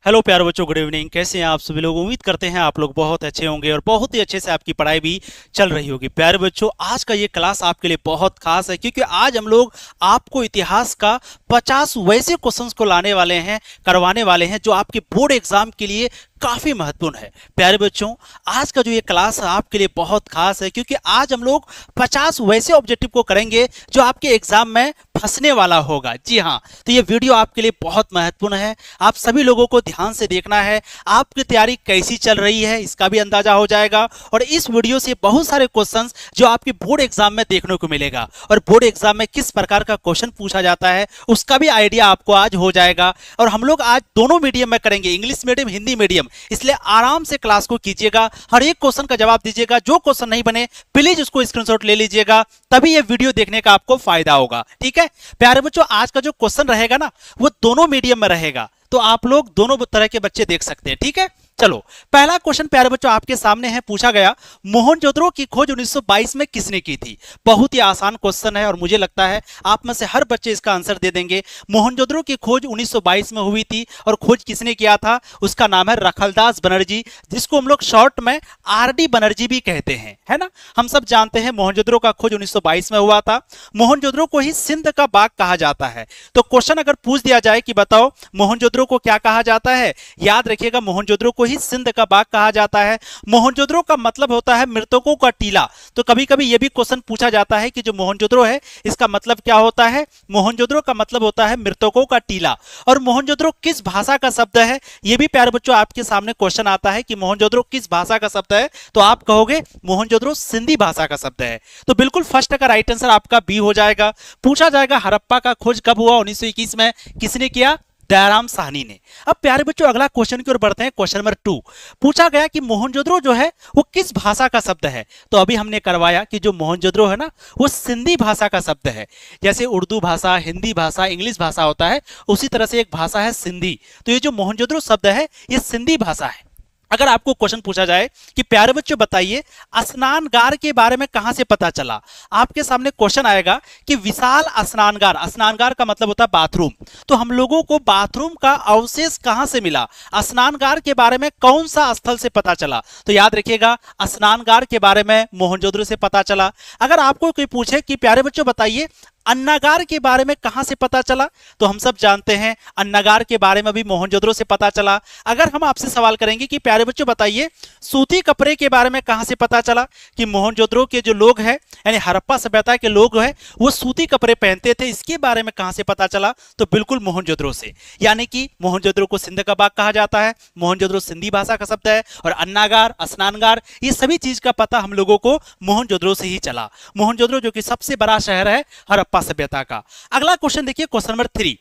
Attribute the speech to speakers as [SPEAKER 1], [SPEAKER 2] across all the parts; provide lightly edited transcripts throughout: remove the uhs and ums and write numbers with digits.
[SPEAKER 1] Hello प्यारे बच्चों, good evening. कैसे हैं आप सभी लोग? उम्मीद करते हैं आप लोग बहुत अच्छे होंगे और बहुत ही अच्छे से आपकी पढ़ाई भी चल रही होगी। प्यारे बच्चों, आज का ये क्लास आपके लिए बहुत खास है क्योंकि आज हम लोग आपको इतिहास का 50 वैसे क्वेश्चंस को लाने वाले हैं, करवाने वाले हैं जो आपके बोर्ड एग्जाम के लिए काफी महत्वपूर्ण है। प्यारे बच्चों, आज का जो ये क्लास है आपके लिए बहुत खास है क्योंकि आज हम लोग 50 वैसे ऑब्जेक्टिव को करेंगे जो आपके एग्जाम में फंसने वाला होगा। जी हाँ, तो ये वीडियो आपके लिए बहुत महत्वपूर्ण है। आप सभी लोगों को ध्यान से देखना है, आपकी तैयारी कैसी चल रही है इसका भी अंदाजा हो जाएगा और इस वीडियो से बहुत सारे क्वेश्चंस जो आपके बोर्ड एग्जाम में देखने को मिलेगा और बोर्ड एग्जाम में किस प्रकार का क्वेश्चन पूछा जाता है उसका भी आइडिया आपको आज हो जाएगा। और हम लोग आज दोनों मीडियम में करेंगे, इंग्लिश मीडियम, हिंदी मीडियम, इसलिए आराम से क्लास को कीजिएगा, हर एक क्वेश्चन का जवाब दीजिएगा। जो क्वेश्चन नहीं बने प्लीज उसको स्क्रीनशॉट ले लीजिएगा, तभी ये वीडियो देखने का आपको फायदा होगा। ठीक है प्यारे बच्चों, आज का जो क्वेश्चन रहेगा ना वो दोनों मीडियम में रहेगा, तो आप लोग दोनों तरह के बच्चे देख सकते हैं। ठीक है, चलो पहला क्वेश्चन प्यारे बच्चों आपके सामने है। पूछा गया, मोहनजोदड़ो की खोज 1922 में किसने की थी? बहुत ही आसान क्वेश्चन है और मुझे लगता है आप में से हर बच्चे इसका आंसर दे देंगे। मोहनजोदड़ो की खोज 1922 में हुई थी और खोज किसने किया था? उसका नाम है रखलदास बनर्जी, जिसको हम लोग शॉर्ट में आरडी बनर्जी भी कहते हैं, है ना। हम सब जानते हैं मोहनजोदड़ो का खोज 1922 में हुआ था। मोहनजोदड़ो को ही सिंध का बाग कहा जाता है। तो क्वेश्चन अगर पूछ दिया जाए कि बताओ मोहनजोदड़ो को क्या कहा जाता है, याद रखिएगा मोहनजोदड़ो को ही सिंध का बाग कहा जाता है। मोहनजोदड़ो का मतलब होता है मृतकों का टीला। तो कभी कभी यह भी क्वेश्चन पूछा जाता है कि जो मोहनजोदड़ो है इसका मतलब क्या होता है? मोहनजोदड़ो का मतलब होता है मृतकों का टीला। और मोहनजोदड़ो किस भाषा का शब्द है? यह भी प्यारे बच्चों आपके सामने क्वेश्चन आता है कि मोहनजोदड़ो किस भाषा का शब्द है, तो आप कहोगे मोहनजोदड़ो सिंधी भाषा का शब्द है। तो बिल्कुल फर्स्ट का राइट आंसर आपका बी हो जाएगा। पूछा जाएगा हड़प्पा का खोज कब हुआ? 1921 में। किसने किया? दयाराम साहनी ने। अब प्यारे बच्चों अगला क्वेश्चन की ओर बढ़ते हैं। क्वेश्चन नंबर 2 पूछा गया कि मोहनजोदड़ो जो है वो किस भाषा का शब्द है? तो अभी हमने करवाया कि जो मोहनजोदड़ो है ना वो सिंधी भाषा का शब्द है। जैसे उर्दू भाषा, हिंदी भाषा, इंग्लिश भाषा होता है, उसी तरह से एक भाषा है सिंधी। तो ये जो मोहनजोदड़ो शब्द है ये सिंधी भाषा है। अगर आपको क्वेश्चन पूछा जाए कि प्यारे बच्चों बताइए स्नानगार के बारे में कहां से पता चला, आपके सामने क्वेश्चन आएगा कि विशाल स्नानगार, स्नानगार का मतलब होता है बाथरूम, तो हम लोगों को बाथरूम का अवशेष कहां से मिला? स्नानगार के बारे में कौन सा स्थल से पता चला? तो याद रखिएगा स्नानगार के बारे में मोहनजोदड़ो से पता चला। अगर आपको कोई पूछे कि प्यारे बच्चों बताइए अन्नागार के बारे में कहां से पता चला, तो हम सब जानते हैं अन्नागार के बारे में भी मोहनजोदड़ो से पता चला। अगर हम आपसे सवाल करेंगे कि प्यारे बच्चों बताइए सूती कपड़े के बारे में कहां से पता चला, कि मोहनजोदड़ो के जो लोग हैं यानी हड़प्पा सभ्यता के लोग हैं वो सूती कपड़े पहनते थे, इसके बारे में कहां से पता चला? तो बिल्कुल मोहनजोदड़ो से। यानी कि मोहनजोदड़ो को सिंध का बाग कहा जाता है, मोहनजोदड़ो सिंधी भाषा का शब्द है, और अन्नागार, स्नानगार, ये सभी चीज का पता हम लोगों को मोहनजोदड़ो से ही चला। मोहनजोदड़ो जो कि सबसे बड़ा शहर है हड़प्पा सभ्यता का। अगला क्वेश्चन देखिए, क्वेश्चन नंबर 3,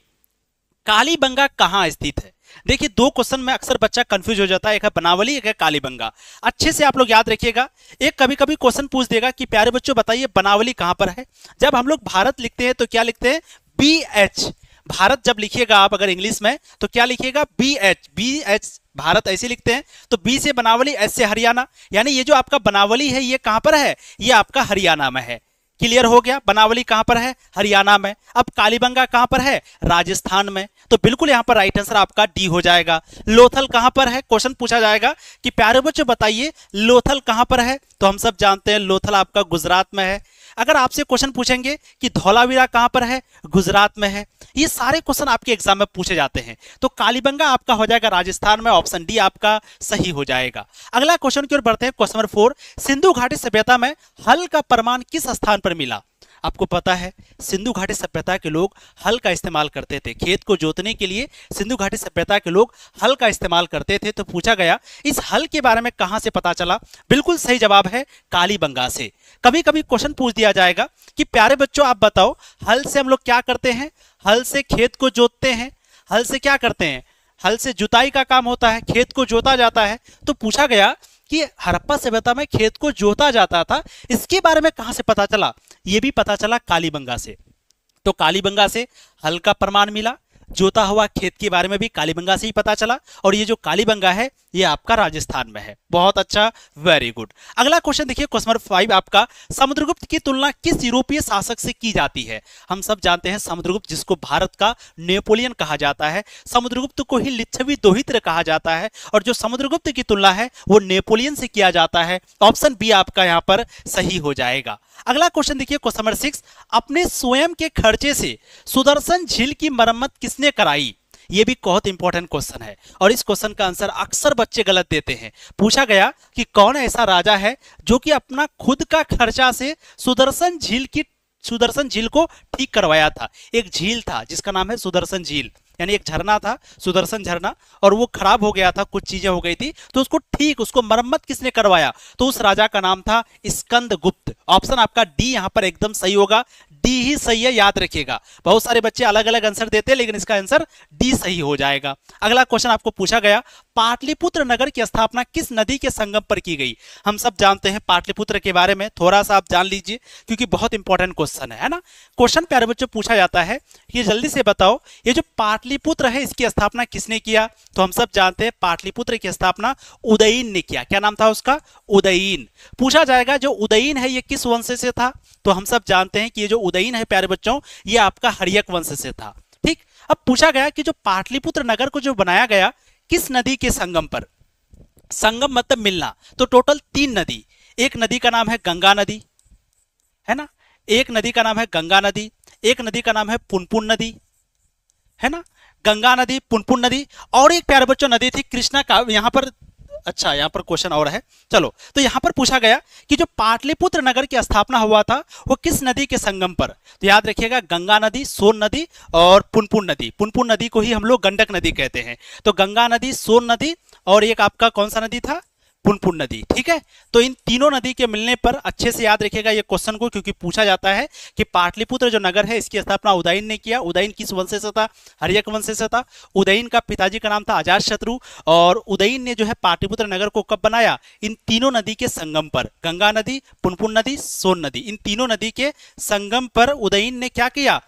[SPEAKER 1] कालीबंगा कहां स्थित है? देखिए दो क्वेश्चन में अक्सर बच्चा कंफ्यूज हो जाता है, एक है बनावली, एक है कालीबंगा। अच्छे से आप लोग याद रखिएगा। एक कभी कभी क्वेश्चन पूछ देगा कि प्यारे बच्चों बताइए बनावली कहां पर है। जब हम लोग भारत लिखते हैं तो क्या लिखते हैं? BH। भारत जब लिखिएगा आप अगर इंग्लिश में तो क्या लिखिएगा? BH भारत ऐसे लिखते हैं। तो बी से बनावली, एच से हरियाणा, यानी ये जो आपका बनावली है ये कहां पर है? ये आपका हरियाणा में है। क्लियर हो गया? बनावली कहां पर है? हरियाणा में। अब कालीबंगा कहां पर है? राजस्थान में। तो बिल्कुल यहां पर राइट आंसर आपका डी हो जाएगा। लोथल कहां पर है? क्वेश्चन पूछा जाएगा कि प्यारे बच्चों बताइए लोथल कहां पर है, तो हम सब जानते हैं लोथल आपका गुजरात में है। अगर आपसे क्वेश्चन पूछेंगे कि धौलावीरा कहां पर है? गुजरात में है। ये सारे क्वेश्चन आपके एग्जाम में पूछे जाते हैं। तो कालीबंगा आपका हो जाएगा राजस्थान में, ऑप्शन डी आपका सही हो जाएगा। अगला क्वेश्चन की ओर बढ़ते हैं। क्वेश्चन नंबर 4, सिंधु घाटी सभ्यता में हल का प्रमाण किस स्थान पर मिला? आपको पता है सिंधु घाटी सभ्यता के लोग हल का इस्तेमाल करते थे, खेत को जोतने के लिए सिंधु घाटी सभ्यता के लोग हल का इस्तेमाल करते थे। तो पूछा गया इस हल के बारे में कहां से पता चला? बिल्कुल सही जवाब है कालीबंगा से। कभी कभी क्वेश्चन पूछ दिया जाएगा कि प्यारे बच्चों आप बताओ हल से हम लोग क्या करते हैं? हल से खेत को जोतते हैं। हल से क्या करते हैं? हल से जुताई का काम होता है, खेत को जोता जाता है। तो पूछा गया कि हड़प्पा सभ्यता में खेत को जोता जाता था, इसके बारे में कहां से पता चला? यह भी पता चला कालीबंगा से। तो कालीबंगा से हल का प्रमाण मिला, जोता हुआ खेत के बारे में भी कालीबंगा से ही पता चला, और ये जो कालीबंगा है ये आपका राजस्थान में है। बहुत अच्छा, वेरी गुड। अगला क्वेश्चन देखिए, क्वेश्चन नंबर 5 आपका, समुद्रगुप्त की तुलना किस यूरोपीय शासक से की जाती है? हम सब जानते हैं समुद्रगुप्त जिसको भारत का नेपोलियन कहा जाता है, समुद्रगुप्त को ही लिच्छवी दोहित्र कहा जाता है, और जो समुद्रगुप्त की तुलना है वो नेपोलियन से किया जाता है। ऑप्शन बी आपका यहां पर सही हो जाएगा। अगला क्वेश्चन देखिए, क्वेश्चन नंबर 6, अपने स्वयं के खर्चे से सुदर्शन झील की मरम्मत किसने कराई? ये भी बहुत इंपॉर्टेंट क्वेश्चन है, और इस क्वेश्चन का आंसर अक्सर बच्चे गलत देते हैं। पूछा गया कि कौन ऐसा राजा है जो कि अपना खुद का खर्चा से सुदर्शन झील को ठीक करवाया था। एक झील था जिसका नाम है सुदर्शन झील, यानी एक झरना था सुदर्शन झरना, और वो खराब हो गया था, कुछ चीजें हो गई थी, तो उसको मरम्मत किसने करवाया? तो उस राजा का नाम था स्कंदगुप्त। ऑप्शन आपका डी यहां पर एकदम सही होगा, डी ही सही है, याद रखिएगा। बहुत सारे बच्चे अलग अलग आंसर देते हैं, लेकिन इसका आंसर डी सही हो जाएगा। अगला क्वेश्चन आपको पूछा गया, पाटलिपुत्र नगर की स्थापना किस नदी के संगम पर की गई? हम सब जानते हैं पाटलिपुत्र के बारे में, थोड़ा सा आप जान लीजिए क्योंकि बहुत इंपॉर्टेंट क्वेश्चन है ना। क्वेश्चन प्यारे बच्चों पूछा जाता है, ये जल्दी से बताओ, ये जो पाटलिपुत्र है इसकी स्थापना किसने किया? तो हम सब जानते हैं पाटलिपुत्र की स्थापना उदयीन ने किया। क्या नाम था उसका? उदयीन। पूछा जाएगा जो उदयीन है ये किस वंश से था? तो हम सब जानते हैं कि ये जो उदयीन है प्यारे बच्चों ये आपका हर्यक वंश से था। ठीक, अब पूछा गया कि जो पाटलिपुत्र नगर को जो बनाया गया किस नदी के संगम पर? संगम मतलब मिलना, तो टोटल 3 नदी। एक नदी का नाम है गंगा नदी, है ना, एक नदी का नाम है गंगा नदी, एक नदी का नाम है पुनपुन नदी, है ना, गंगा नदी, पुनपुन नदी, और एक प्यारे बच्चों नदी थी कृष्णा का। यहां पर अच्छा, यहां पर क्वेश्चन और है, चलो। तो यहां पर पूछा गया कि जो पाटलिपुत्र नगर की स्थापना हुआ था वो किस नदी के संगम पर? तो याद रखिएगा गंगा नदी, सोन नदी और पुनपुन नदी। पुनपुन नदी को ही हम लोग गंडक नदी कहते हैं। तो गंगा नदी, सोन नदी, और एक आपका कौन सा नदी था? पुनपुन नदी। ठीक है, तो इन तीनों नदी के मिलने पर अच्छे से याद रखिएगा ये क्वेश्चन को, क्योंकि पूछा जाता है कि पाटलिपुत्र जो नगर है इसकी स्थापना उदयीन ने किया। उदयीन किस वंश से था? हर्यक वंश से था। उदयीन का पिताजी का नाम था अजातशत्रु, और उदयीन ने जो है पाटलिपुत्र नगर को कब बनाया? इन तीनों नदी के संगम पर, गंगा नदी, पुनपुन नदी, सोन नदी, इन तीनों नदी के संगम पर उदयीन ने क्या किया?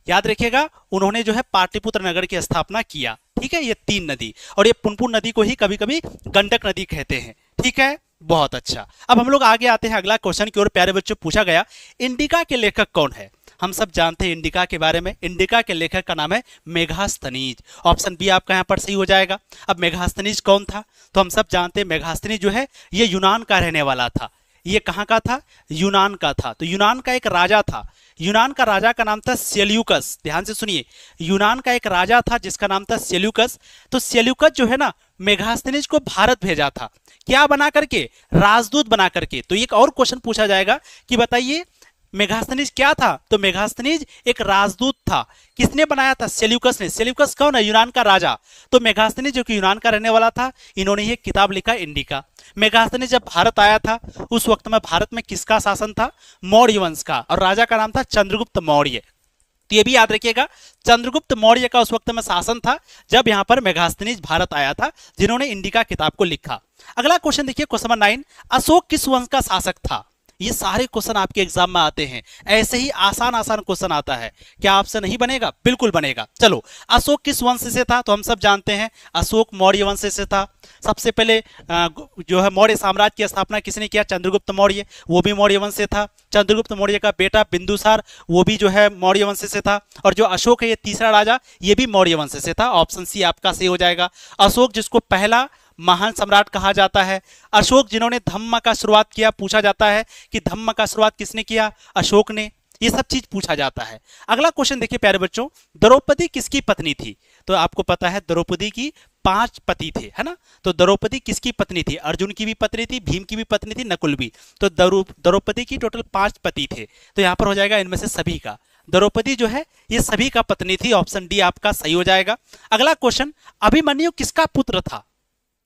[SPEAKER 1] याद रखिएगा उन्होंने जो है पाटलिपुत्र नगर की स्थापना किया। ठीक है, ये 3 नदी, और ये पुनपुन नदी को ही कभी कभी गंडक नदी कहते हैं। ठीक है, बहुत अच्छा। अब हम लोग आगे आते हैं अगला क्वेश्चन की ओर। प्यारे बच्चों पूछा गया, इंडिका के लेखक कौन है? हम सब जानते हैं इंडिका के बारे में। इंडिका के लेखक का नाम है मेगास्थनीज। ऑप्शन बी आपका यहां पर सही हो जाएगा। अब मेगास्थनीज कौन था? तो हम सब जानते हैं मेगास्थनीज जो है ये यूनान का रहने वाला था। ये कहां का था? यूनान का था। तो यूनान का एक राजा था, यूनान का राजा का नाम था सेल्यूकस। ध्यान से सुनिए, यूनान का एक राजा था जिसका नाम था सेल्यूकस। तो सेल्यूकस जो है ना मेगास्थनीज को भारत भेजा था, क्या बना करके? राजदूत बना करके। तो एक और क्वेश्चन पूछा जाएगा कि बताइए मेगास्थनीज क्या था? तो मेगास्थनीज एक राजदूत था। किसने बनाया था? सेल्यूकस ने। सेल्यूकस कौन है? यूनान का राजा। तो मेगास्थनीज जो कि यूनान का रहने वाला था, इन्होंने ये किताब लिखा इंडिका। मेगास्थनीज जब भारत आया था उस वक्त में भारत में किसका शासन था? मौर्य वंश का, और राजा का नाम था चंद्रगुप्त मौर्य। तो ये भी याद रखिएगा चंद्रगुप्त मौर्य का उस वक्त में शासन था जब यहां पर मेगास्थनीज भारत आया था, जिन्होंने इंडिका किताब को लिखा। अगला क्वेश्चन देखिए, क्वेश्चन नंबर 9, अशोक किस वंश का शासक था? ये सारे क्वेश्चन आपके एग्जाम में आते हैं, ऐसे ही आसान आसान क्वेश्चन आता है। क्या आपसे नहीं बनेगा? बिल्कुल बनेगा। चलो, अशोक किस वंश से था? तो हम सब जानते हैं अशोक मौर्य वंश से था। सबसे पहले जो है मौर्य साम्राज्य की स्थापना किसने किया? चंद्रगुप्त मौर्य, वो भी मौर्य वंश से था। चंद्रगुप्त मौर्य का बेटा बिंदुसार, वो भी जो है मौर्य वंश से था। और जो अशोक है ये तीसरा राजा, ये भी मौर्य वंश से था। ऑप्शन सी आपका सही हो जाएगा। अशोक जिसको पहला महान सम्राट कहा जाता है, अशोक जिन्होंने धम्म का शुरुआत किया, पूछा जाता है कि धम्म का शुरुआत किसने किया? अशोक ने। ये सब चीज पूछा जाता है। अगला क्वेश्चन देखिए प्यारे बच्चों, द्रौपदी किसकी पत्नी थी? तो आपको पता है द्रौपदी की 5 पति थे, है ना। तो द्रौपदी किसकी पत्नी थी? अर्जुन की भी पत्नी थी, भीम की भी पत्नी थी, नकुल भी। तो द्रौपदी की टोटल 5 पति थे। तो यहां पर हो जाएगा इनमें से सभी का। द्रौपदी जो है ये सभी का पत्नी थी। ऑप्शन डी आपका सही हो जाएगा। अगला क्वेश्चन, अभिमन्यु किसका पुत्र था?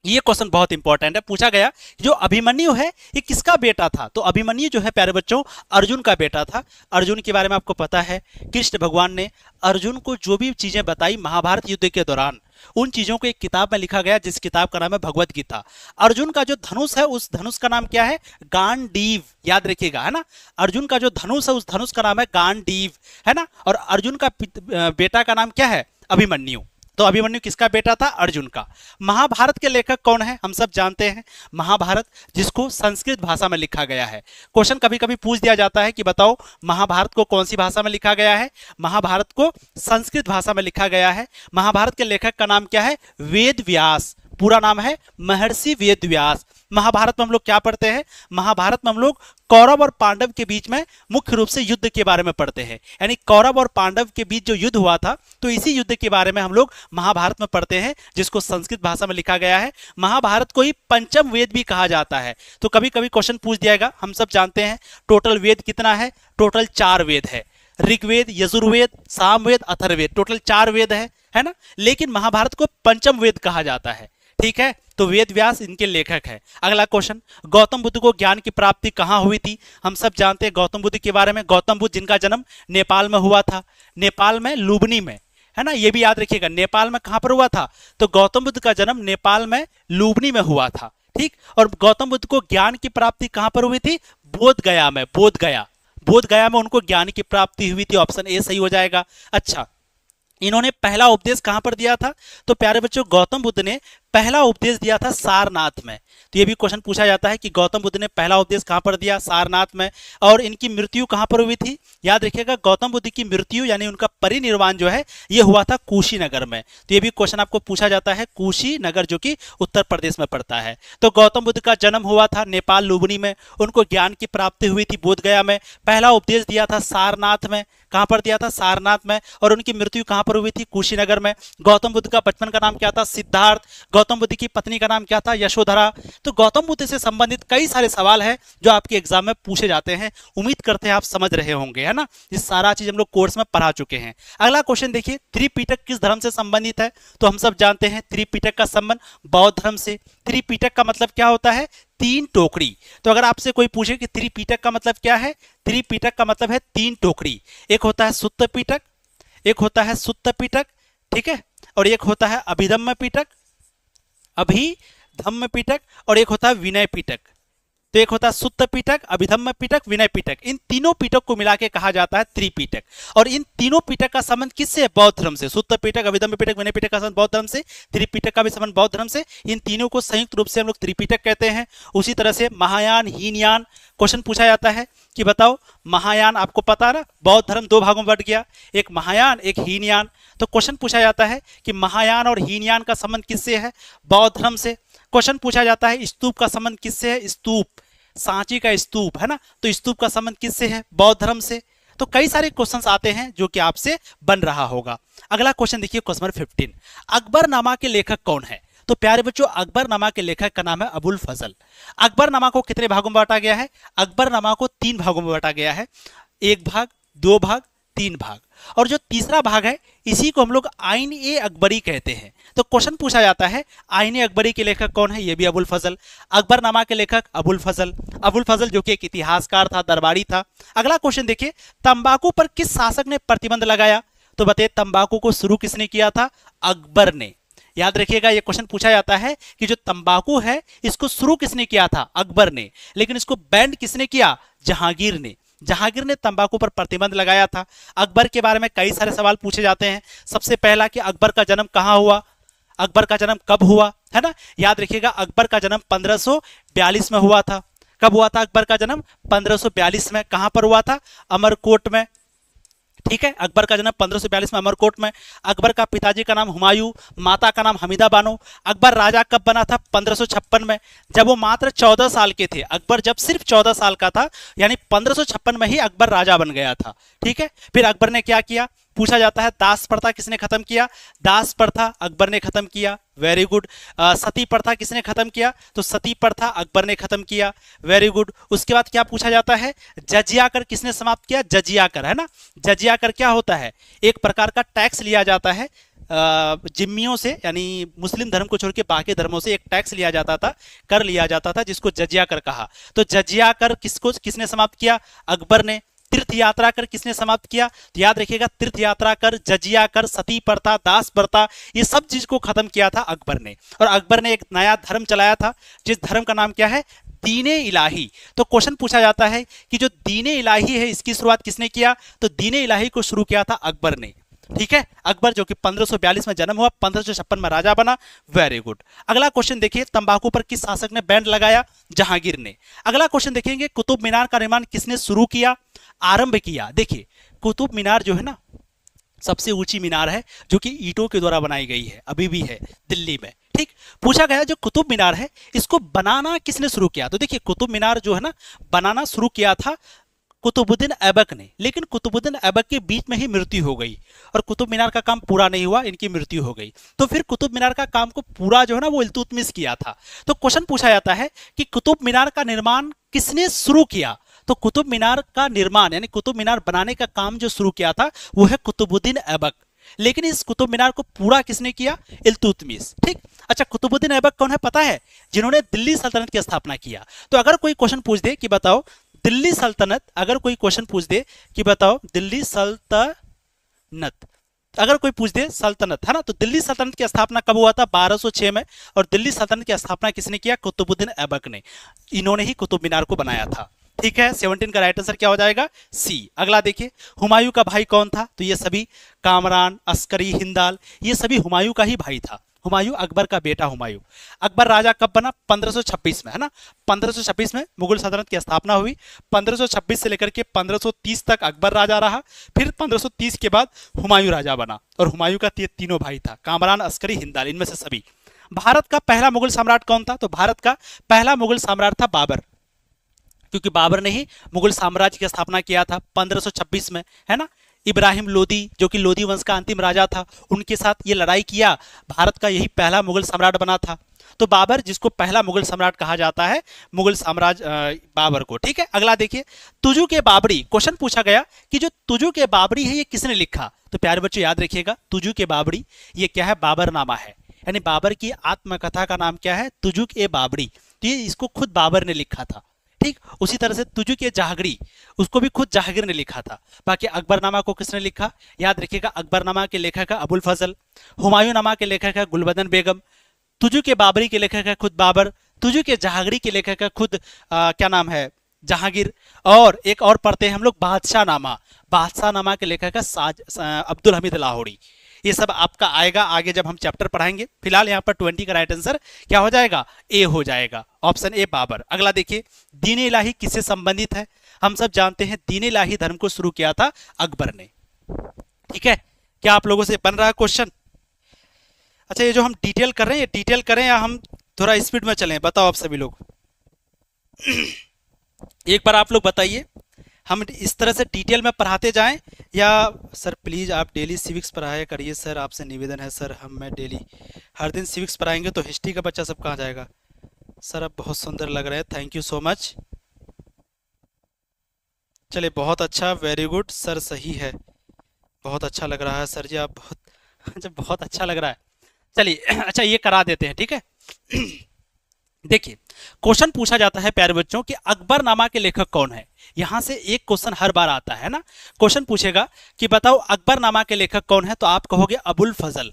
[SPEAKER 1] ये क्वेश्चन बहुत इंपॉर्टेंट है। पूछा गया जो अभिमन्यु है ये किसका बेटा था? तो अभिमन्यु जो है प्यारे बच्चों अर्जुन का बेटा था। अर्जुन के बारे में आपको पता है कृष्ण भगवान ने अर्जुन को जो भी चीजें बताई महाभारत युद्ध के दौरान, उन चीजों को एक किताब में लिखा गया जिस किताब का नाम है भगवत गीता। अर्जुन का जो धनुष है उस धनुष का नाम क्या है? गांडीव। याद रखिएगा, है ना। अर्जुन का जो धनुष है उस धनुष का नाम है गांडीव, है ना। और अर्जुन का बेटा का नाम क्या है? अभिमन्यु। तो अभिमन्यु किसका बेटा था? अर्जुन का। महाभारत के लेखक कौन है? हम सब जानते हैं महाभारत, जिसको संस्कृत भाषा में लिखा गया है। क्वेश्चन कभी कभी पूछ दिया जाता है कि बताओ महाभारत को कौन सी भाषा में लिखा गया है? महाभारत को संस्कृत भाषा में लिखा गया है। महाभारत के लेखक का नाम क्या है? वेद व्यास। पूरा नाम है महर्षि वेद व्यास। महाभारत में हम लोग क्या पढ़ते हैं? महाभारत में हम लोग कौरव और पांडव के बीच में मुख्य रूप से युद्ध के बारे में पढ़ते हैं। यानी कौरव और पांडव के बीच जो युद्ध हुआ था, तो इसी युद्ध के बारे में हम लोग महाभारत में पढ़ते हैं, जिसको संस्कृत भाषा में लिखा गया है। महाभारत को ही पंचम वेद भी कहा जाता है। तो कभी कभी क्वेश्चन पूछ दिया जाएगा। हम सब जानते हैं टोटल वेद कितना है? टोटल 4 वेद है। ऋग्वेद, यजुर्वेद, सामवेद, अथर्ववेद, टोटल 4 वेद है ना। लेकिन महाभारत को पंचम वेद कहा जाता है। ठीक है, तो वेद व्यास इनके लेखक है। अगला क्वेश्चन, गौतम बुद्ध को ज्ञान की प्राप्ति कहाँ हुई थी? हम सब जानते हैं गौतम बुद्ध के बारे में। गौतम बुद्ध जिनका जन्म नेपाल में हुआ था, नेपाल में लुबनी में, है ना। ये भी याद रखिएगा, नेपाल में कहां पर हुआ था? तो गौतम बुद्ध का जन्म नेपाल में लुबनी में हुआ था। ठीक, और गौतम बुद्ध को ज्ञान की प्राप्ति कहां पर हुई थी? बोध गया में। बोध गया में उनको ज्ञान की प्राप्ति हुई थी। ऑप्शन ए सही हो जाएगा। अच्छा, इन्होंने पहला उपदेश कहां पर दिया था? तो प्यारे बच्चों, गौतम बुद्ध ने पहला उपदेश दिया था सारनाथ में। तो ये भी क्वेश्चन पूछा जाता है कि गौतम बुद्ध ने पहला उपदेश कहां पर दिया? सारनाथ में। और इनकी मृत्यु कहां पर हुई थी? याद रखिएगा, गौतम बुद्ध की मृत्यु यानी उनका परिनिर्वाण जो है ये हुआ था कुशीनगर में। तो ये भी क्वेश्चन आपको पूछा जाता है, कुशीनगर जो कि उत्तर प्रदेश में पड़ता है। तो गौतम बुद्ध का जन्म हुआ था नेपाल लुबनी में, उनको ज्ञान की प्राप्ति हुई थी बोध गया में, पहला उपदेश दिया था सारनाथ में। कहां पर दिया था? सारनाथ में। और उनकी मृत्यु कहां पर हुई थी? कुशीनगर में। गौतम बुद्ध का बचपन का नाम क्या था? सिद्धार्थ। गौतम बुद्ध की पत्नी का नाम क्या था? यशोधरा। तो गौतम बुद्ध से संबंधित कई सारे सवाल हैं जो आपके एग्जाम में पूछे जाते हैं। उम्मीद करते हैं आप समझ रहे होंगे, है ना। ये सारा चीज हम लोग कोर्स में पढ़ा चुके हैं। अगला क्वेश्चन देखिए, त्रिपिटक किस धर्म से संबंधित है? तो हम सब जानते हैं त्रिपिटक का संबंध बौद्ध धर्म से। त्रिपिटक का मतलब क्या होता है? 3 टोकरी। तो अगर आपसे कोई पूछे कि त्रिपिटक का मतलब क्या है? त्रिपिटक का मतलब है 3 टोकरी। एक होता है सुत्त पिटक, एक होता है सुत्त पिटक, ठीक है, और एक होता है अभिधम्म पिटक, अभिधम्म पिटक, और एक होता है विनय पिटक। तो एक होता है सुत्त पिटक, अभिधम्म पिटक, विनय पिटक। इन तीनों पिटक को मिला के कहा जाता है त्रिपिटक। और इन तीनों पिटक का संबंध किससे है? बौद्ध धर्म से। सुत्त पिटक, अभिधम्म पिटक, विनय पिटक का संबंध बौद्ध धर्म से, त्रिपिटक का भी संबंध बौद्ध धर्म से। इन तीनों को संयुक्त रूप से हम लोग त्रिपिटक कहते हैं। उसी तरह से महायान, हीनयान, क्वेश्चन पूछा जाता है कि बताओ महायान, आपको पता है ना बौद्ध धर्म 2 भागों में बंट गया, एक महायान, एक हीनयान। तो क्वेश्चन पूछा जाता है कि महायान और हीनयान का संबंध किससे है? बौद्ध धर्म से। क्वेश्चन पूछा जाता है स्तूप का संबंध किससे है? स्तूप, सांची का स्तूप, है ना। तो स्तूप का संबंध किससे है? बौद्ध धर्म से। तो कई सारे क्वेश्चंस आते हैं जो कि आपसे बन रहा होगा। अगला क्वेश्चन देखिए, क्वेश्चन नंबर 15, अकबरनामा के लेखक कौन है? तो प्यारे बच्चों, अकबरनामा के लेखक का नाम है अबुल फजल। अकबरनामा को कितने भागों में बांटा गया है? अकबरनामा को 3 भागों में बांटा गया है। 1 भाग, 2 भाग, 3 भाग। और जो तीसरा भाग है इसी को हम लोग आईन ए अकबरी कहते हैं। तो क्वेश्चन पूछा जाता है आईन ए अकबरी के लेखक कौन है? ये भी अबुल फजल। अकबरनामा के लेखक अबुल फजल। अबुल फजल जो कि एक इतिहासकार था, दरबारी था। अगला क्वेश्चन देखिए, तंबाकू पर किस शासक ने प्रतिबंध लगाया? तो बताइए, तंबाकू को शुरू किसने किया था? अकबर ने। याद रखिएगा, ये क्वेश्चन पूछा जाता है कि जो तंबाकू है इसको शुरू किसने किया था? अकबर ने। लेकिन इसको बैन किसने किया? जहांगीर ने। जहांगीर ने तंबाकू पर प्रतिबंध लगाया था। अकबर के बारे में कई सारे सवाल पूछे जाते हैं। सबसे पहला कि अकबर का जन्म कहां हुआ, अकबर का जन्म कब हुआ, है ना। याद रखिएगा, अकबर का जन्म 1542 में हुआ था। कब हुआ था अकबर का जन्म? 1542 में। कहां पर हुआ था? अमरकोट में। ठीक है, अकबर का जन्म 1542 में अमरकोट में। अकबर का पिताजी का नाम हुमायूं, माता का नाम हमीदा बानो। अकबर राजा कब बना था? 1556 में, जब वो मात्र 14 साल के थे। अकबर जब सिर्फ 14 साल का था, यानी 1556 में ही अकबर राजा बन गया था। ठीक है, फिर अकबर ने क्या किया? पूछा जाता है दास प्रथा किसने खत्म किया? दास प्रथा अकबर ने खत्म किया। Very good. सती प्रथा किसने खत्म किया? तो सती प्रथा अकबर ने खत्म किया। Very good. उसके बाद क्या पूछा जाता है? जजिया कर किसने समाप्त किया? जजिया कर, है ना। जजिया कर क्या होता है? एक प्रकार का टैक्स लिया जाता है जिम्मियों से, यानी मुस्लिम धर्म को छोड़ के बाकी धर्मों से एक टैक्स लिया जाता था, कर लिया जाता था, जिसको जजिया कर कहा। तो जजिया कर किसने समाप्त किया? अकबर ने। तीर्थ यात्रा कर किसने समाप्त किया? तो याद रखिएगा, तीर्थ यात्रा कर, जजिया कर, सती प्रथा, दास प्रथा, ये सब चीज को खत्म किया था अकबर ने। और अकबर ने एक नया धर्म चलाया था, जिस धर्म का नाम क्या है? दीने इलाही। तो क्वेश्चन पूछा जाता है कि जो दीने इलाही है इसकी शुरुआत किसने किया? तो दीने इलाही को शुरू किया था अकबर ने। ठीक है, अकबर जो कि 1542 में जन्म हुआ, 1556 में राजा बना। Very good. अगला क्वेश्चन देखिए, तंबाकू पर किस शासक ने बैन लगाया? जहांगीर ने। अगला क्वेश्चन देखेंगे, कुतुब मीनार का निर्माण किसने शुरू किया, आरंभ किया? देखिए कुतुब मीनार जो है ना, सबसे ऊंची मीनार है जो कि ईंटों के द्वारा बनाई गई है, अभी भी है दिल्ली में। ठीक, पूछा गया जो कुतुब मीनार है इसको बनाना किसने शुरू किया? तो देखिए कुतुब मीनार जो है ना, बनाना शुरू किया था कुतुबुद्दीन ऐबक ने, लेकिन कुतुबुद्दीन ऐबक के बीच में ही मृत्यु हो गई और कुतुब मीनार का काम पूरा नहीं हुआ, इनकी मृत्यु हो गई। तो फिर कुतुब मीनार का काम को पूरा जो है ना वो इल्तुतमिश किया था। तो क्वेश्चन पूछा जाता है कि कुतुब मीनार का निर्माण किसने शुरू किया? तो कुतुब मीनार का निर्माण यानी कुतुब मीनार बनाने का काम जो शुरू किया था वो है कुतुबुद्दीन ऐबक, लेकिन इस कुतुब मीनार को पूरा किसने किया? इल्तुतमिश। ठीक, अच्छा कुतुबुद्दीन ऐबक कौन है पता है? जिन्होंने दिल्ली सल्तनत की स्थापना किया। तो अगर कोई क्वेश्चन पूछ दे कि बताओ दिल्ली सल्तनत, अगर कोई क्वेश्चन पूछ दे कि बताओ दिल्ली सल्तनत, अगर कोई पूछ दे सल्तनत है ना, तो दिल्ली सल्तनत की स्थापना कब हुआ था? 1206 में। और दिल्ली सल्तनत की स्थापना किसने किया? कुतुबुद्दीन ऐबक ने। इन्होंने ही कुतुब मीनार को बनाया था। ठीक है, 17 का राइट आंसर क्या हो जाएगा? सी। अगला देखिए, हुमायूं का भाई कौन था? तो ये सभी कामरान, अस्करी, हिंदाल, ये सभी हुमायूं का ही भाई था। हुमायूं अकबर का बेटा हुमायूं। अकबर राजा कब बना? 1526 में, है ना। 1526 में मुगल सल्तनत की स्थापना हुई। 1526 से लेकर के 1530 तक अकबर राजा रहा। फिर 1530 के बाद हुमायूं राजा बना और हुमायूं का तीनों भाई था, कामरान, अस्करी, हिंदाल, इनमें से सभी। भारत का पहला मुगल सम्राट कौन था? तो भारत का पहला मुगल सम्राट था बाबर, क्योंकि बाबर ने ही मुगल साम्राज्य की स्थापना किया था 1526 में, है ना। इब्राहिम लोदी जो कि लोदी वंश का अंतिम राजा था, उनके साथ ये लड़ाई किया, भारत का यही पहला मुगल सम्राट बना था। तो बाबर, जिसको पहला मुगल सम्राट कहा जाता है, मुगल साम्राज्य बाबर को। ठीक है, अगला देखिए, तुजु के बाबरी। क्वेश्चन पूछा गया कि जो तुजु के बाबरी है ये किसने लिखा? तो प्यारे बच्चों याद रखिएगा, तुजु के बाबरी ये क्या है? बाबरनामा है, यानी बाबर की आत्मकथा का नाम क्या है? तुजु के बाबरी। तो ये इसको खुद बाबर ने लिखा था। ठीक, उसी तरह से तुजु के जहांगीर, उसको भी खुद जहांगीर ने लिखा था। बाकी अकबरनामा को किसने लिखा? याद रखिएगा, अकबरनामा के लेखक है अबुल फजल, हुमायूं नामा के लेखक है गुलबदन बेगम, तुजु के बाबरी के लेखक है खुद बाबर, तुजु के जहांगीर के लेखक है खुद क्या नाम है? जहांगीर। और एक और पढ़ते हैं हम लोग बादशाह नामा, बादशाह नामा के लेखक है अब्दुल हमीद लाहौरी। ये सब आपका आएगा आगे जब हम चैप्टर पढ़ाएंगे। फिलहाल यहाँ पर 20 का राइट आंसर क्या हो जाएगा? ए हो जाएगा, ऑप्शन ए बाबर। अगला देखिए, दीन इलाही किससे संबंधित है? हम सब जानते हैं दीन इलाही धर्म को शुरू किया था अकबर ने। ठीक है, क्या आप लोगों से बन रहा है क्वेश्चन? अच्छा, ये जो हम डिटेल कर रहे हैं, ये डिटेल करें या हम थोड़ा स्पीड में चलें? बताओ आप सभी लोग। एक बार आप लोग बताइए, हम इस तरह से डिटेल में पढ़ाते जाएं या सर प्लीज़ आप डेली सिविक्स पढ़ाया करिए सर, आपसे निवेदन है सर, मैं डेली हर दिन सिविक्स पढ़ाएंगे तो हिस्ट्री का बच्चा सब कहाँ जाएगा? सर आप बहुत सुंदर लग रहे हैं, थैंक यू सो मच। चलिए बहुत अच्छा, वेरी गुड सर, सही है, बहुत अच्छा लग रहा है सर जी, आप बहुत अच्छा लग रहा है। चलिए अच्छा ये करा देते हैं, ठीक है। देखिए क्वेश्चन पूछा जाता है प्यारे बच्चों कि अकबरनामा के लेखक कौन है? यहां से एक क्वेश्चन हर बार आता है ना, क्वेश्चन पूछेगा कि बताओ अकबरनामा के लेखक कौन है, तो आप कहोगे अबुल फजल।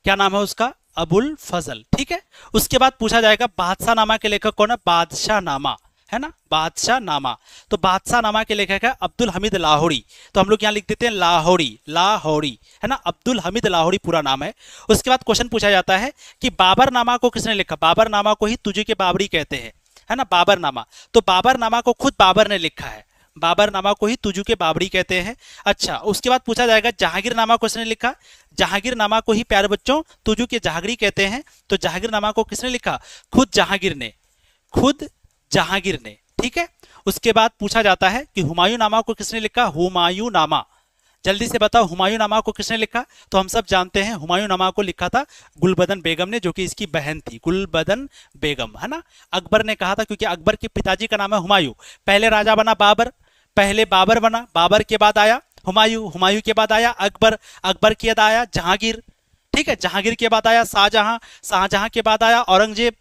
[SPEAKER 1] क्या नाम है उसका? अबुल फजल। ठीक है, उसके बाद पूछा जाएगा बादशाह नामा के लेखक कौन है? बादशाह नामा, है ना, बादशाह नामा। तो बादशाह नामा के लेखक है अब्दुल हमीद लाहौरी। तो हम लोग यहाँ लिख देते हैं लाहौरी, लाहौरी, है ना, अब्दुल हमीद लाहौरी पूरा नाम है। उसके बाद क्वेश्चन पूछा जाता है कि बाबरनामा को किसने लिखा? बाबरनामा को ही तुझे के बाबरी कहते हैं, है ना, बाबरनामा। तो बाबरनामा को खुद बाबर ने लिखा है, बाबरनामा को ही तुजु के बाबरी कहते हैं। अच्छा, उसके बाद पूछा जाएगा जहांगीरनामा को किसने लिखा? जहांगीरनामा को ही प्यारे बच्चों तुजु के जहांगीरी कहते हैं। तो जहांगीरनामा को किसने लिखा? खुद जहांगीर ने, खुद जहांगीर ने। ठीक है, उसके बाद पूछा जाता है कि हुमायूं नामा को किसने लिखा? हुमायूं नामा, जल्दी से बताओ हुमायूं नामा को किसने लिखा? तो हम सब जानते हैं हुमायूं नामा को लिखा था गुलबदन बेगम ने, जो कि इसकी बहन थी, गुलबदन बेगम, है ना। अकबर ने कहा था, क्योंकि अकबर के पिताजी का नाम है हुमायूं, पहले राजा बना बाबर, पहले बाबर बना, बाबर के बाद आया हुमायूं, हुमायूं के बाद आया अकबर, अकबर के बाद आया जहांगीर, ठीक है, जहांगीर के बाद आया शाहजहां, शाहजहां के बाद आया औरंगजेब।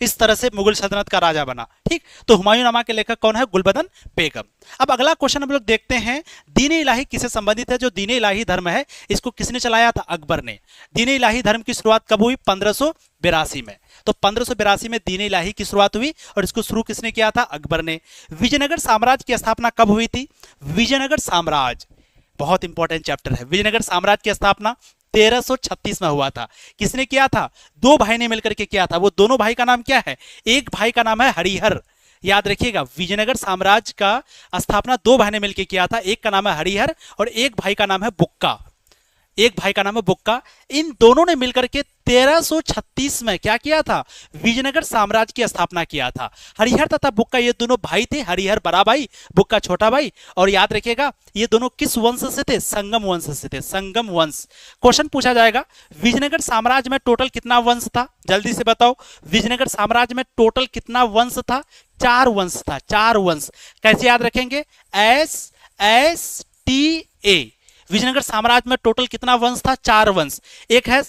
[SPEAKER 1] इस तरह से मुगल सल्तनत का राजा बना। ठीक, तो हुमायूं नामा के लेखक कौन है? गुलबदन बेगम। अब अगला क्वेश्चन हम लोग देखते हैं, दीन इलाही किससे संबंधित है? जो दीन इलाही धर्म है इसको किसने चलाया था? अकबर ने। दीन इलाही धर्म की शुरुआत कब हुई? 1582 में। तो 1582 में दीन इलाही की शुरुआत हुई और इसको शुरू किसने किया था? अकबर ने। विजयनगर साम्राज्य की स्थापना कब हुई थी? विजयनगर साम्राज्य, बहुत इंपॉर्टेंट चैप्टर है। विजयनगर साम्राज्य की स्थापना 1336 में हुआ था। किसने किया था? दो भाई ने मिलकर के किया था। वो दोनों भाई का नाम क्या है? एक भाई का नाम है हरिहर। याद रखिएगा, विजयनगर साम्राज्य का स्थापना दो भाई ने मिलकर किया था। एक का नाम है हरिहर और एक भाई का नाम है बुक्का। एक भाई का नाम है बुक्का। इन दोनों ने मिलकर के 1336 में क्या किया था? विजयनगर साम्राज्य की स्थापना किया था। हरिहर तथा बुक्का ये दोनों भाई थे। हरिहर बड़ा भाई, बुक्का छोटा भाई। और याद रखिएगा, ये दोनों किस वंश से थे? संगम वंश से थे। संगम वंश। क्वेश्चन पूछा जाएगा, विजयनगर साम्राज्य में टोटल कितना वंश था? जल्दी से बताओ, विजयनगर साम्राज्य में टोटल कितना वंश था? 4 वंश था। 4 वंश। कैसे याद रखेंगे? SSTA। विजयनगर साम्राज्य में टोटल कितना वंश था? 4 वंश। एक है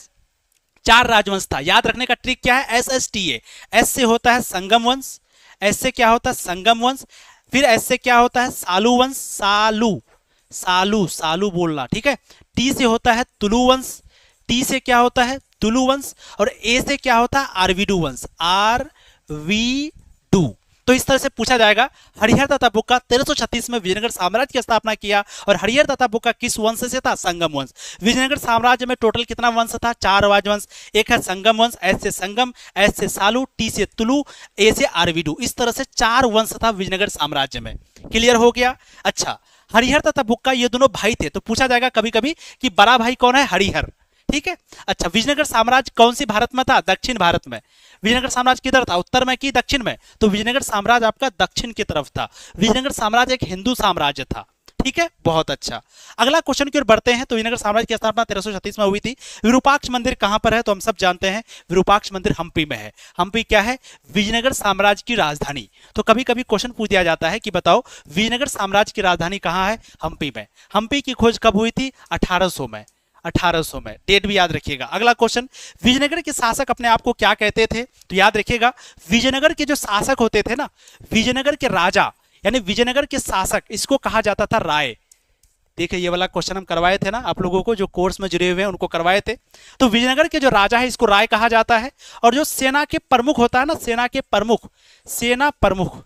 [SPEAKER 1] 4 राजवंश था। याद रखने का ट्रिक क्या है? SSTA। एस से होता है संगम वंश। एस से क्या होता है? संगम वंश। फिर एस से क्या होता है? सालू वंश। सालू सालू सालू बोलना, ठीक है। टी से होता है तुलु वंश। टी से क्या होता है? तुलु वंश। और ए से क्या होता है? आरवीडू वंश। आरवीडू। तो इस तरह से पूछा जाएगा, हरिहर तथा बुक्का 1336 में विजयनगर साम्राज्य की स्थापना किया। और हरिहर तथा बुक्का किस वंश से था? संगम वंश। विजयनगर साम्राज्य में टोटल कितना वंश था? 4 राजवंश। एक है संगम वंश, एस से संगम, एस से सालू, टी से तुलु, ए से आरवीडू। इस तरह से 4 वंश था विजयनगर साम्राज्य में। क्लियर हो गया? अच्छा, हरिहर तथा बुक्का ये दोनों भाई थे। तो पूछा जाएगा कभी कभी कि बड़ा भाई कौन है? हरिहर, ठीक है। अच्छा, विजयनगर साम्राज्य कौन सी भारत में था? दक्षिण भारत में। विजयनगर साम्राज्य किधर था? उत्तर में कि दक्षिण में? तो विजयनगर साम्राज्य आपका दक्षिण की तरफ था। विजयनगर साम्राज्य एक हिंदू साम्राज्य था, ठीक है। बहुत अच्छा। अगला क्वेश्चन की ओर बढ़ते हैं। तो विजयनगर साम्राज्य की स्थापना 1336 में हुई थी। विरूपाक्ष मंदिर कहां पर है? तो हम सब जानते हैं, विरूपाक्ष मंदिर हम्पी में है। हम्पी क्या है? विजयनगर साम्राज्य की राजधानी। तो कभी कभी क्वेश्चन पूछ दिया जाता है कि बताओ विजयनगर साम्राज्य की राजधानी कहां है? हम्पी में। हम्पी की खोज कब हुई थी? 1800 में। 1800 में। डेट भी याद रखिएगा। अगला क्वेश्चन, विजयनगर के शासक अपने आप को क्या कहते थे? तो याद रखिएगा, विजयनगर के जो शासक होते थे ना, विजयनगर के राजा यानी विजयनगर के शासक, इसको कहा जाता था राय। देखिए, ये वाला क्वेश्चन हम करवाए थे ना आप लोगों को, जो कोर्स में जुड़े हुए हैं उनको करवाए थे। तो विजयनगर के जो राजा है इसको राय कहा जाता है। और जो सेना के प्रमुख होता है ना, सेना के प्रमुख, सेना प्रमुख,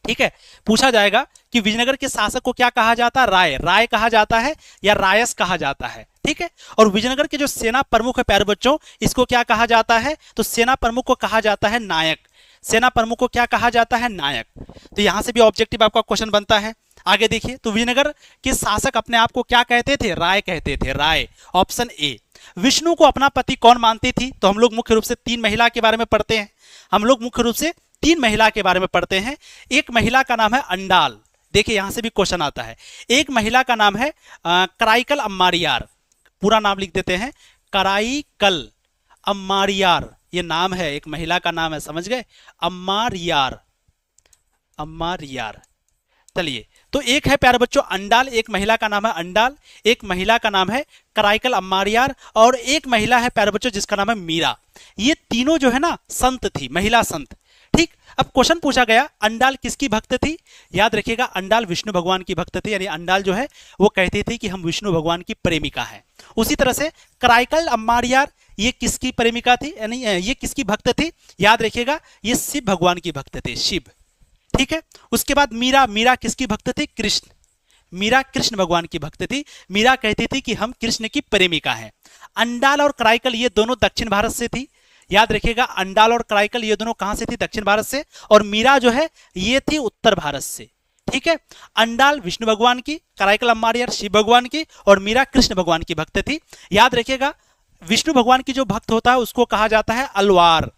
[SPEAKER 1] ठीक है। पूछा जाएगा कि विजयनगर के शासक को क्या कहा जाता है? राय। राय कहा जाता है या रायस कहा जाता है, ठीक है। और विजयनगर के जो सेना प्रमुख है प्यारे बच्चों, इसको क्या कहा जाता है? तो सेना प्रमुख को कहा जाता है नायक। सेना प्रमुख को क्या कहा जाता है? नायक। तो यहां से भी ऑब्जेक्टिव आपका क्वेश्चन बनता है। आगे देखिए, तो विजयनगर के शासक अपने आप को क्या कहते थे? राय कहते थे। राय, ऑप्शन ए। विष्णु को अपना पति कौन मानती थी? तो हम लोग मुख्य रूप से 3 महिला के बारे में पढ़ते हैं। हम लोग मुख्य रूप से 3 महिला के बारे में पढ़ते हैं। एक महिला का नाम है अंडाल। देखिए, यहां से भी क्वेश्चन आता है। एक महिला का नाम है कराईकल अम्मारियार। पूरा नाम लिख देते हैं, कराईकल अम्मारियार। ये नाम है, एक महिला का नाम है, समझ गए? अम्मारियार, अम्मारियार। चलिए, तो एक है प्यारे बच्चों अंडाल, एक महिला का नाम है अंडाल, एक महिला का नाम है कराईकल अम्मारियार, और एक महिला है प्यारे बच्चों जिसका नाम है मीरा। ये तीनों जो है ना संत थी, महिला संत, ठीक। अब क्वेश्चन पूछा गया, अंडाल किसकी भक्त थी? याद रखिएगा, अंडाल विष्णु भगवान की भक्त थी। यानी अंडाल जो है वो कहती थी कि हम विष्णु भगवान की प्रेमिका हैं। उसी तरह से कराईकल अम्मारियार ये किसकी प्रेमिका थी? यानी ये किसकी भक्त थी? याद रखिएगा, ये शिव भगवान की भक्त थे, शिव, ठीक है। उसके बाद मीरा, मीरा किसकी भक्त थी? कृष्ण। मीरा कृष्ण भगवान की भक्त थी। मीरा कहती थी कि हम कृष्ण की प्रेमिका हैं। अंडाल और कराईकल ये दोनों दक्षिण भारत से थी। याद रखिएगा, अंडाल और कराईकल ये दोनों कहां से थी? दक्षिण भारत से। और मीरा जो है ये थी उत्तर भारत से, ठीक है। अंडाल विष्णु भगवान की, कराईकल अम्मारियार शिव भगवान की, और मीरा कृष्ण भगवान की भक्त थी। याद रखिएगा, विष्णु भगवान की जो भक्त होता है उसको कहा जाता है अलवार।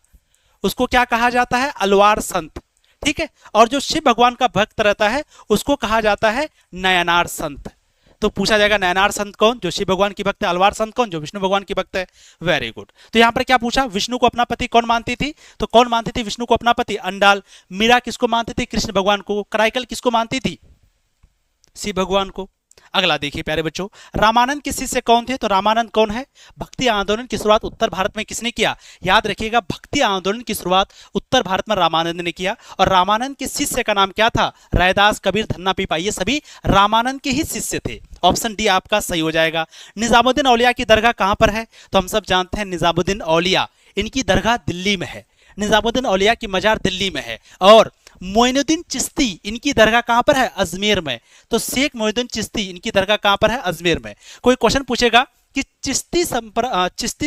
[SPEAKER 1] उसको क्या कहा जाता है? अलवार संत, ठीक है। और जो शिव भगवान का भक्त रहता है उसको कहा जाता है नयनार संत। तो पूछा जाएगा नयनार संत कौन? जो शिव भगवान की भक्त है। अलवार संत कौन? जो विष्णु भगवान की भक्त है। Very good. तो यहां पर क्या पूछा? विष्णु को अपना पति कौन मानती थी? तो कौन मानती थी विष्णु को अपना पति? अंडाल। मीरा किसको मानती थी? कृष्ण भगवान को। कराईकल किसको मानती थी? शिव भगवान को। अगला देखिए प्यारे बच्चों, रामानंद के शिष्य कौन थे? तो रामानंद कौन है? भक्ति आंदोलन की शुरुआत उत्तर भारत में किसने किया? याद रखिएगा, भक्ति आंदोलन की शुरुआत उत्तर भारत में रामानंद ने किया। और रामानंद के शिष्य का नाम क्या था? रैदास, कबीर, धन्ना पीपा। ये सभी रामानंद के ही शिष्य थे। ऑप्शन डी आपका सही हो जाएगा। निजामुद्दीन औलिया की दरगाह कहां पर है? तो हम सब जानते हैं निजामुद्दीन औलिया, इनकी दरगाह दिल्ली में है। निजामुद्दीन औलिया की मजार दिल्ली में है। और मोइनुद्दीन चिश्ती इनकी दरगाह कहां पर है? अजमेर में। तो शेख मोइनुद्दीन चिश्ती इनकी दरगाह कहां पर है? अजमेर में। कोई क्वेश्चन पूछेगा कि चिश्ती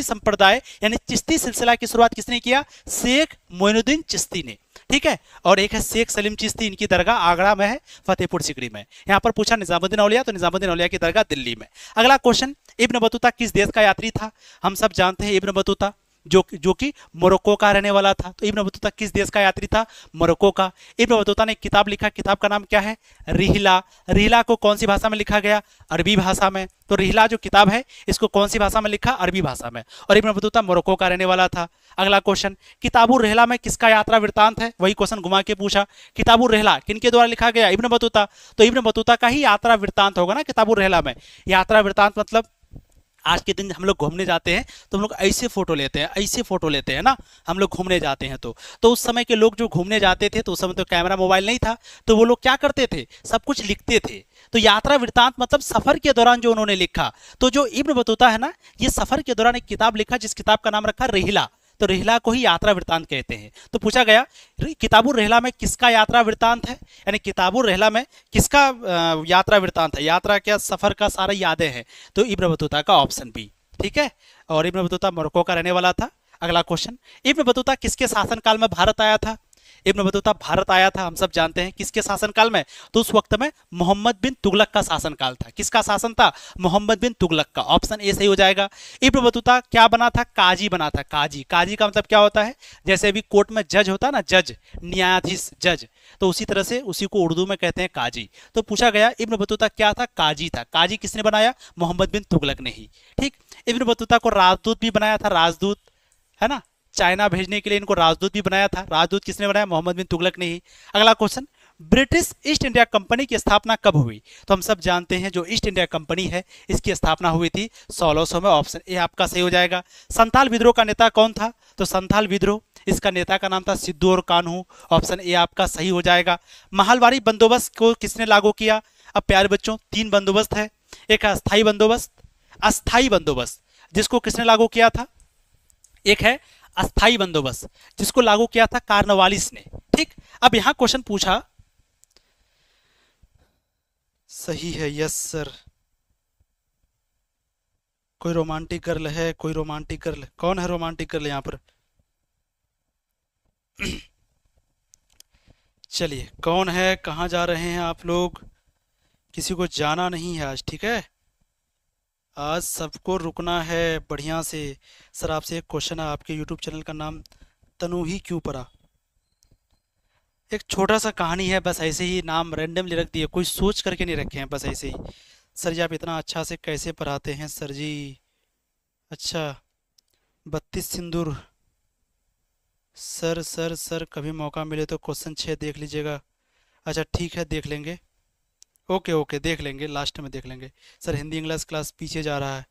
[SPEAKER 1] संप्रदाय यानी चिश्ती सिलसिला की शुरुआत किसने किया? शेख मोइनुद्दीन चिश्ती ने। ठीक है। और एक है शेख सलीम चिश्ती, इनकी दरगाह आगरा में है, फतेहपुर सीकरी में। यहां पर पूछा निजामुद्दीन औलिया, तो निजामुद्दीन औलिया की दरगाह दिल्ली में। अगला क्वेश्चन, इब्न बतूता किस देश का यात्री था? हम सब जानते हैं इब्न बतूता जो कि मोरक्को का रहने वाला था। तो इब्न बतूता किस देश का यात्री था? मोरक्को का। इब्न बतूता ने एक किताब लिखा, किताब का नाम क्या है? रिहला। रिहला को कौन सी भाषा में लिखा गया? अरबी भाषा में। तो रिहला जो किताब है इसको कौन सी भाषा में लिखा? अरबी भाषा में। और इब्न बतूता मोरक्को का रहने वाला था। अगला क्वेश्चन, किताबुर रहला में किसका यात्रा वृत्तांत है? वही क्वेश्चन घुमा के पूछा। किताबुर रहला किनके द्वारा लिखा गया? Ibn Battuta. तो इब्न बतूता का ही यात्रा वृत्तांत होगा ना किताबुर रहला में। यात्रा वृत्तांत मतलब आज के दिन हम लोग घूमने जाते हैं तो हम लोग ऐसे फोटो लेते हैं, ऐसे फोटो लेते हैं ना, हम लोग घूमने जाते हैं तो उस समय के लोग जो घूमने जाते थे तो उस समय तो कैमरा मोबाइल नहीं था, तो वो लोग क्या करते थे? सब कुछ लिखते थे। तो यात्रा वृत्तांत मतलब सफर के दौरान जो उन्होंने लिखा। तो जो इब्न बतूता है ना, ये सफर के दौरान एक किताब लिखा जिस किताब का नाम रखा रिहला। तो रिहला को ही यात्रा वृत्तांत कहते हैं। तो पूछा गया किताबुर रहला में किसका यात्रा वृत्तांत है? यानी किताबुर रहला में किसका यात्रा वृत्तांत है? यात्रा क्या, सफर का सारा यादें हैं। तो इब्न बतूता का ऑप्शन बी। ठीक है। और इब्न बतूता मोरक्को का रहने वाला था। अगला क्वेश्चन, इब्न बतूता किसके शासनकाल में भारत आया था? इब्न बतूता भारत आया था, हम सब जानते हैं, किसके शासनकाल में? तो उस वक्त में मोहम्मद बिन तुगलक का शासनकाल था। किसका शासन था? मोहम्मद बिन तुगलक का। ऑप्शन ए सही हो जाएगा। इब्न बतूता क्या बना था? काजी बना था। काजी, काजी का मतलब क्या होता है? जैसे अभी कोर्ट में जज होता है ना, जज, न्यायाधीश, जज, तो उसी तरह से उसी को उर्दू में कहते हैं काजी। तो पूछा गया इब्न बतूता क्या था? काजी था। काजी किसने बनाया? मोहम्मद बिन तुगलक ने ही। ठीक। इब्न बतूता को राजदूत भी बनाया था, राजदूत, है ना, चाइना भेजने के लिए इनको राजदूत भी बनाया था। राजदूत किसने बनाया? मोहम्मद बिन तुगलक ने ही। अगला question, British east India company की स्थापना कब हुई? तो हम सब जानते हैं जो ईस्ट इंडिया कंपनी है इसकी स्थापना हुई थी 1600 में। ऑप्शन ए आपका सही हो जाएगा। संथाल विद्रोह का नेता कौन था? तो संथाल विद्रोह, इसका नेता का नाम था सिद्धू और कान्हू। ऑप्शन ए आपका सही हो जाएगा। महलवारी बंदोबस्त को किसने लागू किया? अब प्यारे बच्चों, 3 बंदोबस्त है। एक है अस्थाई बंदोबस्त, अस्थाई बंदोबस्त जिसको किसने लागू किया था? एक है अस्थाई बंदोबस्त जिसको लागू किया था कार्नवालिस ने। ठीक। अब यहां क्वेश्चन पूछा, सही है, यस सर। कोई रोमांटिक गर्ल है? कोई रोमांटिक गर्ल? कौन है रोमांटिक गर्ल यहां पर? चलिए, कौन है? कहां जा रहे हैं आप लोग? किसी को जाना नहीं है आज, ठीक है? आज सबको रुकना है बढ़िया से। सर आपसे एक क्वेश्चन है, आपके यूट्यूब चैनल का नाम तनु ही क्यों पड़ा? एक छोटा सा कहानी है, बस ऐसे ही नाम रैंडमली रख दिए, कोई सोच करके नहीं रखे हैं, बस ऐसे ही। सर जी आप इतना अच्छा से कैसे पढ़ाते हैं सर जी? अच्छा, 32 सिंदूर। सर कभी मौका मिले तो क्वेश्चन 6 देख लीजिएगा। अच्छा ठीक है, देख लेंगे। ओके ओके, देख लेंगे, लास्ट में देख लेंगे। सर हिंदी इंग्लिश क्लास पीछे जा रहा है।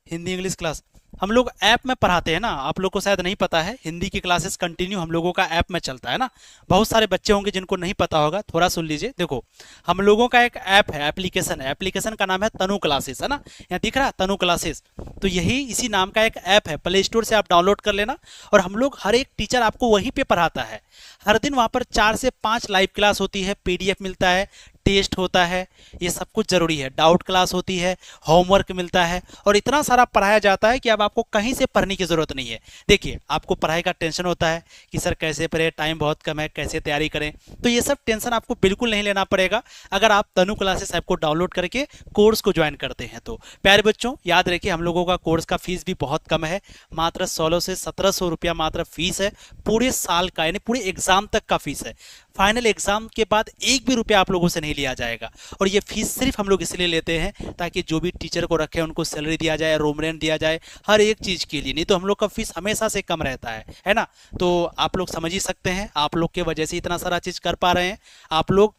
[SPEAKER 1] हिंदी इंग्लिश क्लास हम लोग ऐप में पढ़ाते हैं ना, आप लोग को शायद नहीं पता है, हिंदी की क्लासेस कंटिन्यू हम लोगों का ऐप में चलता है ना। बहुत सारे बच्चे होंगे जिनको नहीं पता होगा, थोड़ा सुन लीजिए। देखो, हम लोगों का एक ऐप है, एप्लीकेशन है, एप्लीकेशन का नाम है तनु क्लासेस, है ना, यहाँ दिख रहा है तनु क्लासेस। तो यही इसी नाम का एक ऐप है, प्ले स्टोर से आप डाउनलोड कर लेना। और हम लोग हर एक टीचर आपको वहीं पे पढ़ाता है। हर दिन वहाँ पर 4 से 5 लाइव क्लास होती है, पीडीएफ मिलता है, टेस्ट होता है, ये सब कुछ जरूरी है, डाउट क्लास होती है, होमवर्क मिलता है, और इतना सारा पढ़ाया जाता है कि अब आपको कहीं से पढ़ने की जरूरत नहीं है। देखिए, आपको पढ़ाई का टेंशन होता है कि सर कैसे पढ़े, टाइम बहुत कम है, कैसे तैयारी करें, तो ये सब टेंशन आपको बिल्कुल नहीं लेना पड़ेगा अगर आप तनु क्लासेस ऐप को डाउनलोड करके कोर्स को ज्वाइन करते हैं। तो प्यारे बच्चों, याद रखिए हम लोगों का कोर्स का फीस भी बहुत कम है, मात्र 1600 से 1700 रुपया मात्र फीस है पूरे साल का, यानी पूरे एग्जाम तक का फीस है। फाइनल एग्जाम के बाद एक भी रुपया आप लोगों से नहीं लिया जाएगा। और ये फीस सिर्फ हम लोग इसलिए लेते हैं ताकि जो भी टीचर को रखे उनको सैलरी दिया जाए, रूम रेंट दिया जाए, हर एक चीज़ के लिए, नहीं तो हम लोग का फीस हमेशा से कम रहता है ना। तो आप लोग समझ ही सकते हैं, आप लोग के वजह से इतना सारा चीज़ कर पा रहे हैं। आप लोग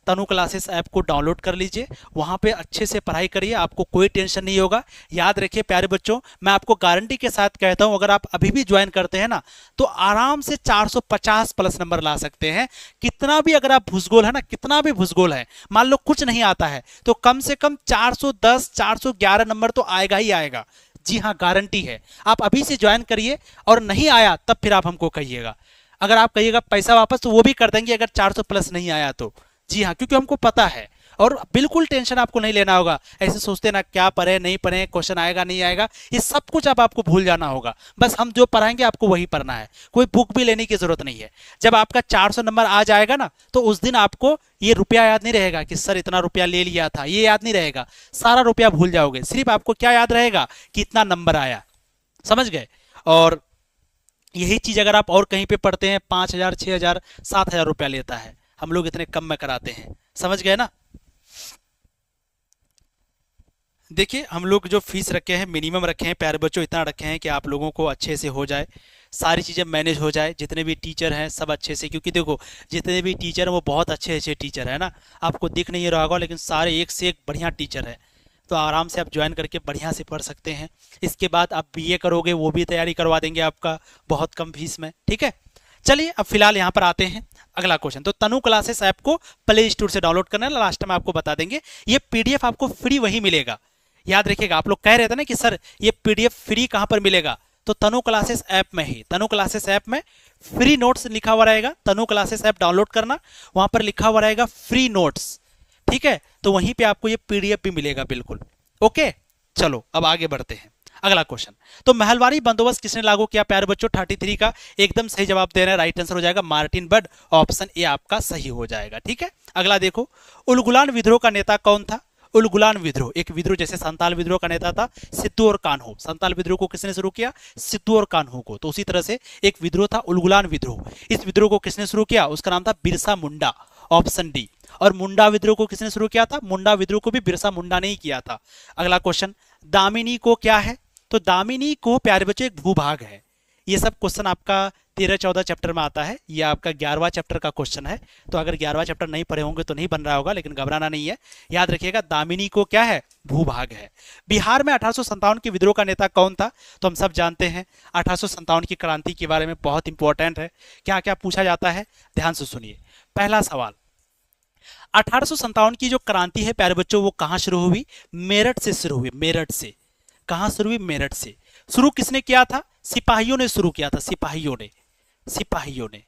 [SPEAKER 1] तनु क्लासेस ऐप को डाउनलोड कर लीजिए, वहाँ पर अच्छे से पढ़ाई करिए, आपको कोई टेंशन नहीं होगा। याद रखिए प्यारे बच्चों, मैं आपको गारंटी के साथ कहता हूँ, अगर आप अभी भी ज्वाइन करते हैं ना तो आराम से 450 प्लस नंबर ला सकते हैं। कितना भी अगर आप भूसगोल है ना, कितना भी भूसगोल है, मान लो कुछ नहीं आता है, तो कम से कम 410 411 नंबर तो आएगा ही आएगा। जी हाँ, गारंटी है। आप अभी से ज्वाइन करिए, और नहीं आया तब फिर आप हमको कहिएगा। अगर आप कहिएगा पैसा वापस, तो वो भी कर देंगे अगर 400 प्लस नहीं आया तो। जी हाँ, क्योंकि हमको पता है। और बिल्कुल टेंशन आपको नहीं लेना होगा, ऐसे सोचते ना क्या पढ़े नहीं पढ़े, क्वेश्चन आएगा नहीं आएगा, ये सब कुछ अब आपको भूल जाना होगा। बस हम जो पढ़ाएंगे आपको वही पढ़ना है, कोई बुक भी लेने की जरूरत नहीं है। जब आपका 400 नंबर आ जाएगा ना, तो उस दिन आपको ये रुपया याद नहीं रहेगा कि सर इतना रुपया ले लिया था, ये याद नहीं रहेगा, सारा रुपया भूल जाओगे। सिर्फ आपको क्या याद रहेगा कि इतना नंबर आया, समझ गए। और यही चीज अगर आप और कहीं पे पढ़ते हैं, 5,000 6,000 7,000 रुपया लेता है, हम लोग इतने कम में कराते हैं, समझ गए ना। देखिए हम लोग जो फीस रखे हैं मिनिमम रखे हैं प्यारे बच्चों, इतना रखे हैं कि आप लोगों को अच्छे से हो जाए, सारी चीज़ें मैनेज हो जाए, जितने भी टीचर हैं सब अच्छे से। क्योंकि देखो जितने भी टीचर हैं वो बहुत अच्छे अच्छे टीचर है ना, आपको दिख नहीं रहा होगा लेकिन सारे एक से एक बढ़िया टीचर है। तो आराम से आप ज्वाइन करके बढ़िया से पढ़ सकते हैं। इसके बाद आप बीए करोगे, वो भी तैयारी करवा देंगे आपका बहुत कम फीस में, ठीक है। चलिए अब फिलहाल यहाँ पर आते हैं अगला क्वेश्चन। तो तनु क्लासेस ऐप को प्ले स्टोर से डाउनलोड करना है, लास्ट में आपको बता देंगे। ये पीडीएफ आपको फ्री वहीं मिलेगा, याद रखिएगा। आप लोग कह रहे थे ना कि सर ये पीडीएफ फ्री कहां पर मिलेगा, तो तनु क्लासेस ऐप में ही, तनु क्लासेस ऐप में फ्री नोट्स लिखा हुआ रहेगा। तनु क्लासेस ऐप डाउनलोड करना, वहां पर लिखा हुआ रहेगा फ्री नोट्स, ठीक है। तो वहीं पे आपको ये पीडीएफ भी मिलेगा, बिल्कुल ओके। चलो अब आगे बढ़ते हैं, अगला क्वेश्चन। तो महलवारी बंदोबस्त किसने लागू किया प्यारे बच्चों? 33 का एकदम सही जवाब दे रहे हैं, राइट आंसर हो जाएगा मार्टिन बर्ड, ऑप्शन ए आपका सही हो जाएगा, ठीक है। अगला देखो, उलगुलान विद्रोह का नेता कौन था? उलगुलान विद्रोह, एक विद्रोह जैसे संताल विद्रोह का नेता था सिद्धू और कान्हो। संताल विद्रोह को किसने शुरू किया? सिद्धू और कान्हो को। तो उसी तरह से एक विद्रोह था उलगुलान विद्रोह, इस विद्रोह को किसने शुरू किया? उसका नाम था बिरसा मुंडा, ऑप्शन डी। और मुंडा विद्रोह को किसने शुरू किया था? मुंडा विद्रोह को भी बिरसा मुंडा ने ही किया था। अगला क्वेश्चन, दामिनी को क्या है? तो दामिनी को प्यारे बच्चों एक भूभाग है। ये सब क्वेश्चन आपका 13-14 चैप्टर में आता है, ये आपका 11वां चैप्टर का क्वेश्चन है। तो अगर 11वां चैप्टर नहीं पढ़े होंगे तो नहीं बन रहा होगा, लेकिन घबराना नहीं है, याद रखिएगा दामिनी को क्या है? भूभाग है। बिहार में 1857 के विद्रोह का नेता कौन था? तो हम सब जानते हैं 1857 की क्रांति के बारे में, बहुत इंपॉर्टेंट है, क्या क्या पूछा जाता है, ध्यान से सुनिए। पहला सवाल, 1857 की जो क्रांति है प्यारे बच्चों वो कहां शुरू हुई? मेरठ से शुरू हुई, मेरठ से। कहां शुरू हुई? मेरठ से। शुरू किसने किया था? सिपाहियों ने शुरू किया था, सिपाहियों ने, सिपाहियों ने।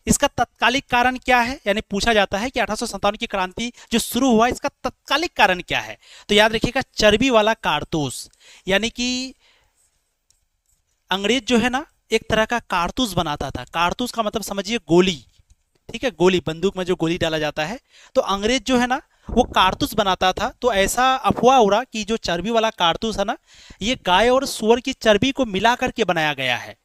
[SPEAKER 1] इसका तत्कालिक कारण क्या है? यानी पूछा जाता है कि 1857 की क्रांति जो शुरू हुआ इसका तत्कालिक कारण क्या है? तो याद रखिएगा चर्बी वाला कारतूस, यानी कि अंग्रेज जो है ना एक तरह का कारतूस बनाता था। कारतूस का मतलब समझिए गोली, ठीक है, गोली, बंदूक में जो गोली डाला जाता है। तो अंग्रेज जो है ना वो कारतूस बनाता था। तो ऐसा अफवाह उड़ा कि जो चर्बी वाला कारतूस है ना ये गाय और सुअर की चर्बी को मिला करके बनाया गया है।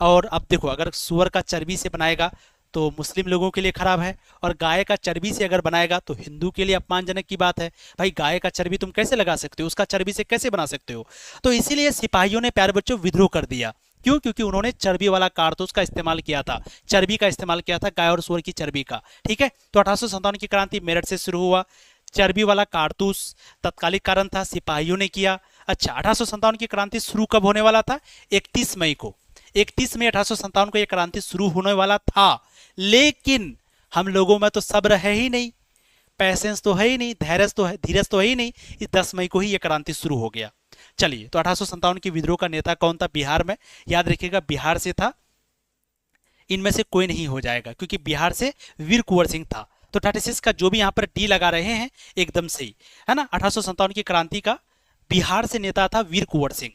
[SPEAKER 1] और अब देखो अगर सुअर का चर्बी से बनाएगा तो मुस्लिम लोगों के लिए खराब है, और गाय का चर्बी से अगर बनाएगा तो हिंदू के लिए अपमानजनक की बात है। भाई गाय का चर्बी तुम कैसे लगा सकते हो, उसका चर्बी से कैसे बना सकते हो? तो इसीलिए सिपाहियों ने प्यारे बच्चों विद्रोह कर दिया। क्यों? क्योंकि उन्होंने चर्बी वाला कारतूस का इस्तेमाल किया था, चर्बी का इस्तेमाल किया था, गाय और सुअर की चर्बी का, ठीक है। तो 1857 की क्रांति मेरठ से शुरू हुआ, चर्बी वाला कारतूस तत्कालिक कारण था, सिपाहियों ने किया। अच्छा, 1857 की क्रांति शुरू कब होने वाला था? 31 मई को, 31 मई 1857 को यह क्रांति शुरू होने वाला था। लेकिन हम लोगों में तो सब्र है ही नहीं, पैसेंस तो है ही नहीं, धैर्य तो है, धीरज तो है ही नहीं, इस 10 मई को ही यह क्रांति शुरू हो गया। चलिए, तो 1857 की विद्रोह का नेता कौन था? बिहार में, याद रखिएगा बिहार से था, इनमें से कोई नहीं हो जाएगा क्योंकि बिहार से वीर कुंवर सिंह था। तो 36 का जो भी यहाँ पर डी लगा रहे हैं एकदम सही है ना। 1857 की क्रांति का बिहार से नेता था वीर कुंवर सिंह।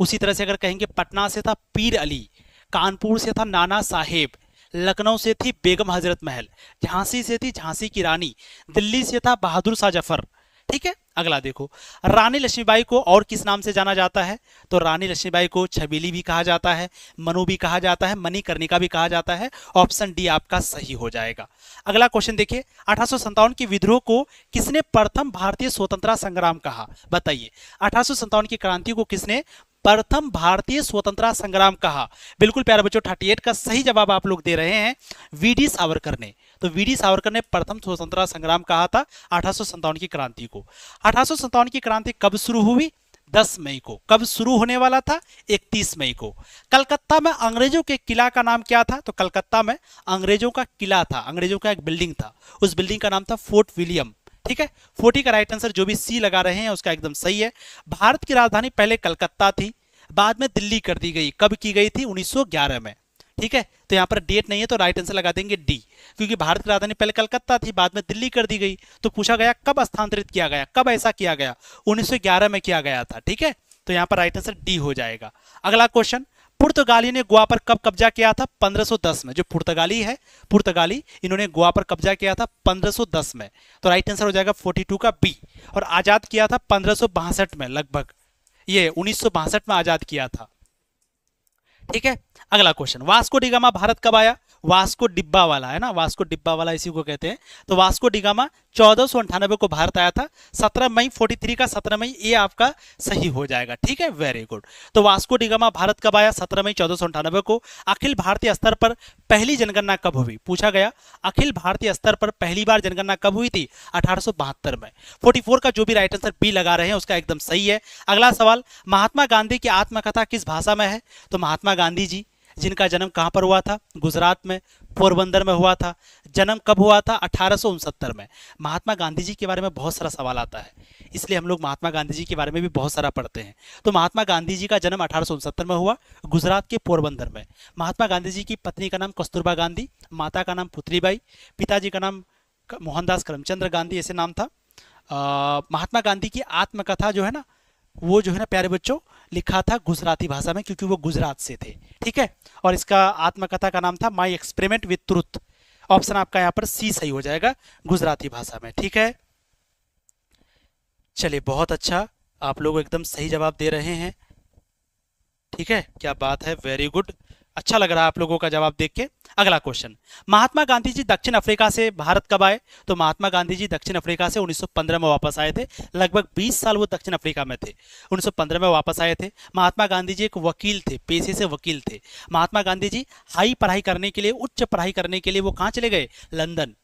[SPEAKER 1] उसी तरह से अगर कहेंगे पटना से था पीर अली, कानपुर से था नाना साहेब, लखनऊ से थी बेगम हजरत महल, झांसी से थी झांसी की रानी, दिल्ली से था बहादुर शाह जफर, ठीक है। अगला देखो, रानी लक्ष्मीबाई को और किस नाम से जाना जाता है? तो रानी लक्ष्मीबाई को छबीली भी कहा जाता है, मनु भी कहा जाता है, मणिकर्णिका भी कहा जाता है। ऑप्शन डी आपका सही हो जाएगा। अगला क्वेश्चन देखिए, 1857 की विद्रोह को किसने प्रथम भारतीय स्वतंत्रता संग्राम कहा? बताइए, 1857 की क्रांति को किसने प्रथम भारतीय स्वतंत्रता संग्राम कहा? बिल्कुल प्यारे बच्चों 38 का सही जवाब आप लोग दे रहे हैं, वीडी सावरकर ने। तो वीडी सावरकर ने प्रथम स्वतंत्रता संग्राम कहा था 1857 की क्रांति को। 1857 की क्रांति कब शुरू हुई? 10 मई को। कब शुरू होने वाला था? 31 मई को। कलकत्ता में अंग्रेजों के किला का नाम क्या था? तो कलकत्ता में अंग्रेजों का किला था, अंग्रेजों का एक बिल्डिंग था, उस बिल्डिंग का नाम था फोर्ट विलियम, ठीक है। 40 का राइट आंसर जो भी सी लगा रहे हैं उसका एकदम सही है। भारत की राजधानी पहले कलकत्ता थी, बाद में दिल्ली कर दी गई। कब की गई थी? 1911 में, ठीक है, तो यहाँ पर डेट नहीं है तो राइट आंसर लगा देंगे डी, क्योंकि भारत की राजधानी पहले कलकत्ता थी, बाद में दिल्ली कर दी गई। तो पूछा गया कब स्थानांतरित किया गया, कब ऐसा किया गया, 1911 में किया गया था। ठीक है, तो यहाँ पर राइट आंसर डी हो जाएगा। अगला क्वेश्चन, पुर्तगाली ने गोवा पर कब कब्जा किया था? 1510 में। जो पुर्तगाली है, पुर्तगाली, इन्होंने गोवा पर कब्जा किया था 1510 में। तो राइट आंसर हो जाएगा 42 का बी। और आजाद किया था 1562 में, लगभग ये 1962 में आजाद किया था। ठीक है, अगला क्वेश्चन, वास्को डिगामा भारत कब आया? वास्को डिब्बा वाला है ना, वास्को डिब्बा वाला इसी को कहते हैं। तो वास्को डिगामा 1498 को भारत आया था। 17 मई 43 का 17 मई, ये आपका सही हो जाएगा। ठीक है, वेरी गुड। तो वास्को डिगामा भारत कब आया? 17 मई 1498 को। अखिल भारतीय स्तर पर पहली जनगणना कब हुई? पूछा गया अखिल भारतीय स्तर पर पहली बार जनगणना कब हुई थी? 1872 में। 44 का जो भी राइट आंसर बी लगा रहे हैं उसका एकदम सही है। अगला सवाल, महात्मा गांधी की आत्मकथा किस भाषा में है? तो महात्मा गांधी जी जिनका जन्म कहां पर हुआ था? गुजरात में, पोरबंदर में हुआ था। जन्म कब हुआ था? 1869 में। महात्मा गांधी जी के बारे में बहुत सारा सवाल आता है, इसलिए हम लोग महात्मा गांधी जी के बारे में भी बहुत सारा पढ़ते हैं। तो महात्मा गांधी जी का जन्म 1869 में हुआ, गुजरात के पोरबंदर में। महात्मा गांधी जी की पत्नी का नाम कस्तूरबा गांधी, माता का नाम पुतलीबाई, पिताजी का नाम मोहनदास करमचंद्र गांधी, ऐसे नाम था। महात्मा गांधी की आत्मकथा जो है ना, वो जो है ना प्यारे बच्चों, लिखा था गुजराती भाषा में, क्योंकि वो गुजरात से थे। ठीक है, और इसका आत्मकथा का नाम था my experiment with truth. Option आपका यहाँ पर सी सही हो जाएगा, गुजराती भाषा में। ठीक है, चलिए बहुत अच्छा, आप लोग एकदम सही जवाब दे रहे हैं। ठीक है, क्या बात है, वेरी गुड, अच्छा लग रहा है आप लोगों का जवाब देख के। अगला क्वेश्चन, महात्मा गांधी जी दक्षिण अफ्रीका से भारत कब आए? तो महात्मा गांधी जी दक्षिण अफ्रीका से 1915 में वापस आए थे। लगभग 20 साल वो दक्षिण अफ्रीका में थे, 1915 में वापस आए थे। महात्मा गांधी जी एक वकील थे, पेशे से वकील थे। महात्मा गांधी जी हाई पढ़ाई करने के लिए, उच्च पढ़ाई करने के लिए वो कहाँ चले गए? लंदन।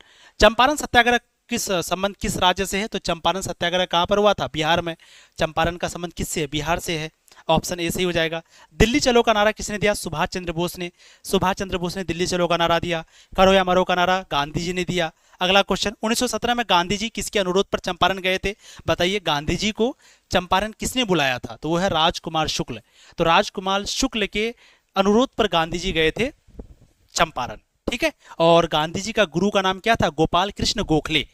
[SPEAKER 1] चंपारण सत्याग्रह किस संबंध किस राज्य से है? तो चंपारण सत्याग्रह कहाँ पर हुआ था? बिहार में। चंपारण का संबंध किससे है? बिहार से है। ऑप्शन ए सही हो जाएगा। दिल्ली चलो का नारा किसने दिया? सुभाष चंद्र बोस ने। सुभाष चंद्र बोस ने दिल्ली चलो का नारा दिया। करो या मरो का नारा गांधी जी ने दिया। अगला क्वेश्चन, 1917 में गांधी जी किसके अनुरोध पर चंपारण गए थे? बताइए, गांधी जी को चंपारण किसने बुलाया था? तो वो है राजकुमार शुक्ल। तो राजकुमार शुक्ल के अनुरोध पर गांधी जी गए थे चंपारण। ठीक है, और गांधी जी का गुरु का नाम क्या था? गोपाल कृष्ण गोखले।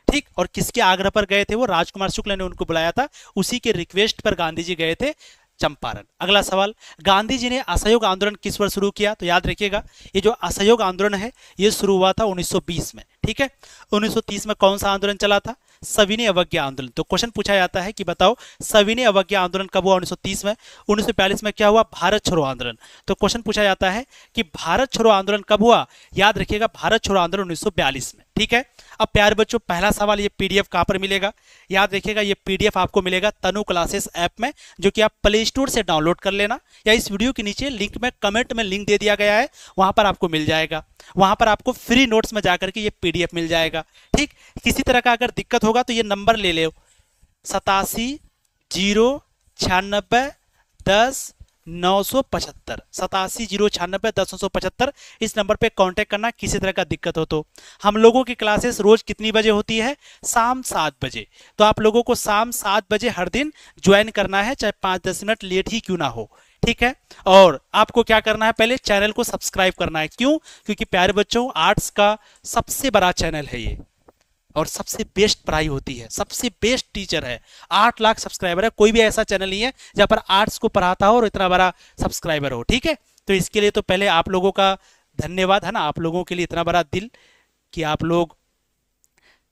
[SPEAKER 1] ठीक, और किसके आग्रह पर गए थे वो? राजकुमार शुक्ल ने उनको बुलाया था, उसी के रिक्वेस्ट पर गांधी जी गए थे चंपारण। अगला सवाल, गांधी जी ने असहयोग आंदोलन किस वर्ष शुरू किया? तो याद रखिएगा, ये जो असहयोग आंदोलन है ये शुरू हुआ था 1920 में। ठीक है, 1930 में कौन सा आंदोलन चला था? सविनय अवज्ञा आंदोलन। तो क्वेश्चन पूछा जाता है कि बताओ सविनय अवज्ञा आंदोलन कब हुआ? 1930 में। 1942 में क्या हुआ? भारत छोड़ो आंदोलन। तो क्वेश्चन पूछा जाता है कि भारत छोड़ो आंदोलन कब हुआ? याद रखिएगा, भारत छोड़ो आंदोलन 1942 में। ठीक है, अब प्यारे बच्चों पहला सवाल, ये पीडीएफ कहां पर मिलेगा? याद रखिएगा, ये पीडीएफ आपको मिलेगा तनु क्लासेस ऐप में, जो कि आप प्ले स्टोर से डाउनलोड कर लेना, या इस वीडियो के नीचे लिंक में कमेंट में लिंक दे दिया गया है, वहां पर आपको मिल जाएगा। वहां पर आपको फ्री नोट्स में जाकर के ये पीडीएफ मिल जाएगा। ठीक, किसी तरह का अगर दिक्कत होगा तो ये नंबर ले लो, 870910 870910 इस नंबर पे कांटेक्ट करना किसी तरह का दिक्कत हो तो। हम लोगों की क्लासेस रोज कितनी बजे होती है? शाम 7 बजे। तो आप लोगों को शाम 7 बजे हर दिन ज्वाइन करना है, चाहे 5-10 मिनट लेट ही क्यों ना हो। ठीक है, और आपको क्या करना है? पहले चैनल को सब्सक्राइब करना है। क्यों? क्योंकि प्यारे बच्चों आर्ट्स का सबसे बड़ा चैनल है ये, और सबसे बेस्ट पढ़ाई होती है, सबसे बेस्ट टीचर है। 8 लाख सब्सक्राइबर है, कोई भी ऐसा चैनल नहीं है जहां पर आर्ट्स को पढ़ाता हो और इतना बड़ा सब्सक्राइबर हो। ठीक है, तो इसके लिए तो पहले आप लोगों का धन्यवाद है ना, आप लोगों के लिए इतना बड़ा दिल कि आप लोग,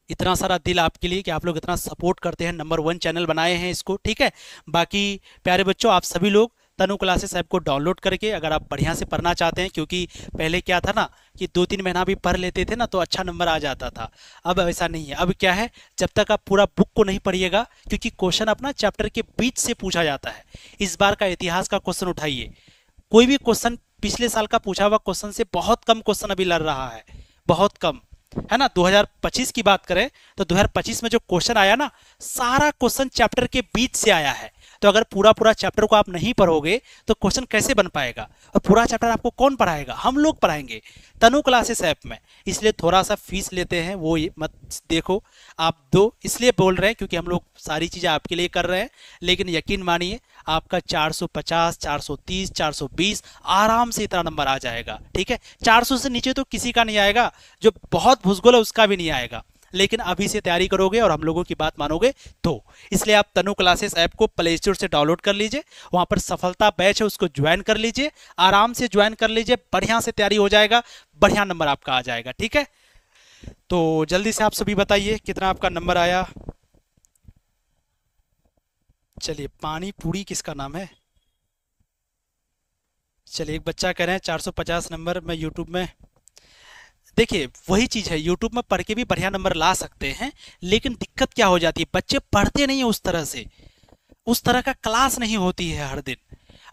[SPEAKER 1] इतना सारा दिल आपके लिए कि आप लोग इतना सपोर्ट करते हैं। नंबर 1 चैनल बनाए हैं इसको। ठीक है, बाकी प्यारे बच्चों आप सभी लोग तनु क्लासेस ऐप को डाउनलोड करके अगर आप बढ़िया से पढ़ना चाहते हैं, क्योंकि पहले क्या था ना कि 2-3 महीना भी पढ़ लेते थे ना तो अच्छा नंबर आ जाता था। अब ऐसा नहीं है। अब क्या है, जब तक आप पूरा बुक को नहीं पढ़िएगा, क्योंकि क्वेश्चन अपना चैप्टर के बीच से पूछा जाता है। इस बार का इतिहास का क्वेश्चन उठाइए, कोई भी क्वेश्चन पिछले साल का पूछा हुआ क्वेश्चन से बहुत कम क्वेश्चन अभी लड़ रहा है, बहुत कम है ना। 2025 की बात करें तो 2025 में जो क्वेश्चन आया ना, सारा क्वेश्चन चैप्टर के बीच से आया है। तो अगर पूरा चैप्टर को आप नहीं पढ़ोगे तो क्वेश्चन कैसे बन पाएगा? और पूरा चैप्टर आपको कौन पढ़ाएगा? हम लोग पढ़ाएंगे तनु क्लासेस ऐप में। इसलिए थोड़ा सा फीस लेते हैं, वो मत देखो आप दो, इसलिए बोल रहे हैं क्योंकि हम लोग सारी चीज़ें आपके लिए कर रहे हैं। लेकिन यकीन मानिए आपका 450, 430, 420 आराम से इतना नंबर आ जाएगा। ठीक है, 400 से नीचे तो किसी का नहीं आएगा, जो बहुत भुसगोल है उसका भी नहीं आएगा। लेकिन अभी से तैयारी करोगे और हम लोगों की बात मानोगे तो। इसलिए आप तनु क्लासेस ऐप को प्ले स्टोर से डाउनलोड कर लीजिए, वहां पर सफलता बैच है उसको ज्वाइन कर लीजिए, आराम से ज्वाइन कर लीजिए, बढ़िया से तैयारी हो जाएगा, बढ़िया नंबर आपका आ जाएगा। ठीक है, तो जल्दी से आप सभी बताइए कितना आपका नंबर आया। चलिए, पानी पूरी किसका नाम है? चलिए, एक बच्चा कह रहे हैं 450 नंबर मैं यूट्यूब में। देखिए, वही चीज है, यूट्यूब में पढ़ के भी बढ़िया नंबर ला सकते हैं, लेकिन दिक्कत क्या हो जाती है, बच्चे पढ़ते नहीं है उस तरह से, उस तरह का क्लास नहीं होती है हर दिन।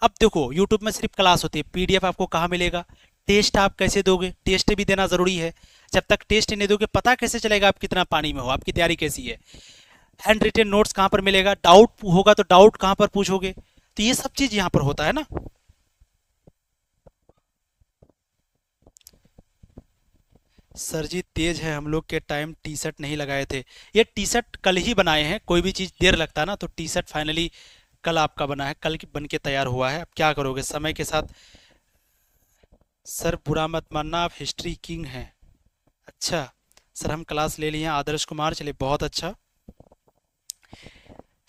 [SPEAKER 1] अब देखो, यूट्यूब में सिर्फ क्लास होती है, पीडीएफ आपको कहाँ मिलेगा? टेस्ट आप कैसे दोगे? टेस्ट भी देना जरूरी है। जब तक टेस्ट नहीं दोगे पता कैसे चलेगा आप कितना पानी में हो, आपकी तैयारी कैसी है? हैंड रिटेन नोट्स कहाँ पर मिलेगा? डाउट होगा तो डाउट कहाँ पर पूछोगे? तो ये सब चीज यहाँ पर होता है ना। सर जी तेज है, हम लोग के टाइम टी शर्ट नहीं लगाए थे। ये टी शर्ट कल ही बनाए हैं, कोई भी चीज़ देर लगता है ना, तो टी शर्ट फाइनली कल आपका बना है, कल की बन के तैयार हुआ है। अब क्या करोगे समय के साथ। सर बुरा मत मानना, आप हिस्ट्री किंग हैं। अच्छा सर, हम क्लास ले लिए हैं, आदर्श कुमार। चलिए बहुत अच्छा,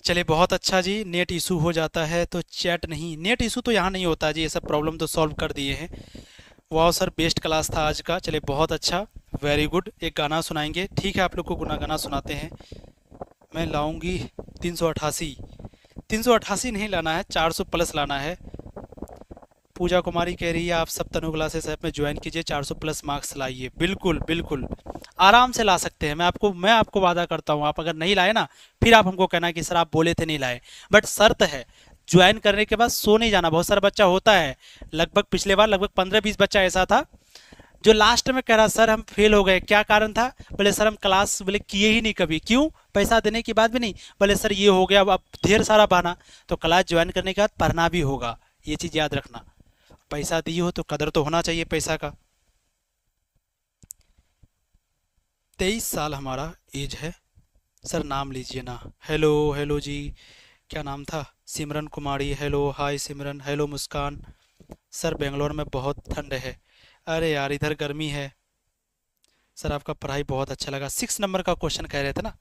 [SPEAKER 1] चलिए बहुत अच्छा जी। नेट इशू हो जाता है तो चैट नहीं, नेट इशू तो यहाँ नहीं होता जी, ये सब प्रॉब्लम तो सॉल्व कर दिए हैं। वाह सर, बेस्ट क्लास था आज का। चलिए बहुत अच्छा, वेरी गुड। एक गाना सुनाएंगे? ठीक है, आप लोग को गुना गाना सुनाते हैं। मैं लाऊंगी 388। 388 नहीं लाना है, 400 प्लस लाना है। पूजा कुमारी कह रही है आप सब तनु क्लासेस ऐप में ज्वाइन कीजिए, 400 प्लस मार्क्स लाइए। बिल्कुल बिल्कुल, आराम से ला सकते हैं। मैं आपको वादा करता हूँ, आप अगर नहीं लाए ना, फिर आप हमको कहना कि सर आप बोले थे नहीं लाए। बट शर्त है, ज्वाइन करने के बाद सो नहीं जाना। बहुत सारा बच्चा होता है, लगभग पिछले बार लगभग 15-20 बच्चा ऐसा था जो लास्ट में कह रहा सर हम फेल हो गए। क्या कारण था? बोले सर हम क्लास बोले किए ही नहीं कभी। क्यों? पैसा देने के बाद भी नहीं। बोले सर ये हो गया, अब ढेर सारा बहाना। तो क्लास ज्वाइन करने के बाद पढ़ना भी होगा, ये चीज़ याद रखना। पैसा दिए हो तो कदर तो होना चाहिए पैसा का। 23 साल हमारा एज है। सर नाम लीजिए ना। हेलो हेलो जी, क्या नाम था? सिमरन कुमारी। हेलो हाय सिमरन। हेलो मुस्कान। सर बेंगलोर में बहुत ठंड है। अरे यार इधर गर्मी है। सर आपका पढ़ाई बहुत अच्छा लगा। 6 नंबर का क्वेश्चन कह रहे थे ना,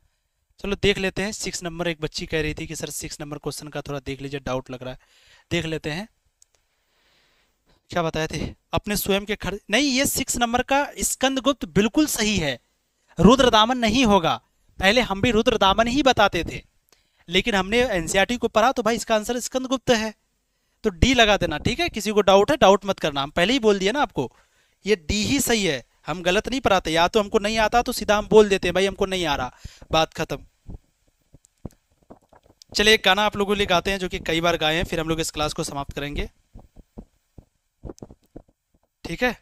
[SPEAKER 1] चलो देख लेते हैं। 6 नंबर, एक बच्ची कह रही थी कि सर 6 नंबर क्वेश्चन का थोड़ा देख लीजिए, डाउट लग रहा है। देख लेते हैं, क्या बताए थे? अपने स्वयं के खर्च नहीं, ये 6 नंबर का स्कंदगुप्त बिल्कुल सही है, रुद्रदामन नहीं होगा। पहले हम भी रुद्रदामन ही बताते थे, लेकिन हमने एनसीईआरटी को पढ़ा तो भाई इसका आंसर स्कंदगुप्त है। तो डी लगा देना, ठीक है? किसी को डाउट है डाउट मत करना, हम पहले ही बोल दिया ना आपको, ये डी ही सही है। हम गलत नहीं पढ़ाते, या तो हमको नहीं आता तो सीधा हम बोल देते हैं भाई हमको नहीं आ रहा, बात खत्म। चलिए एक गाना आप लोगों के लिए गाते हैं जो कि कई बार गाए हैं, फिर हम लोग इस क्लास को समाप्त करेंगे। ठीक है,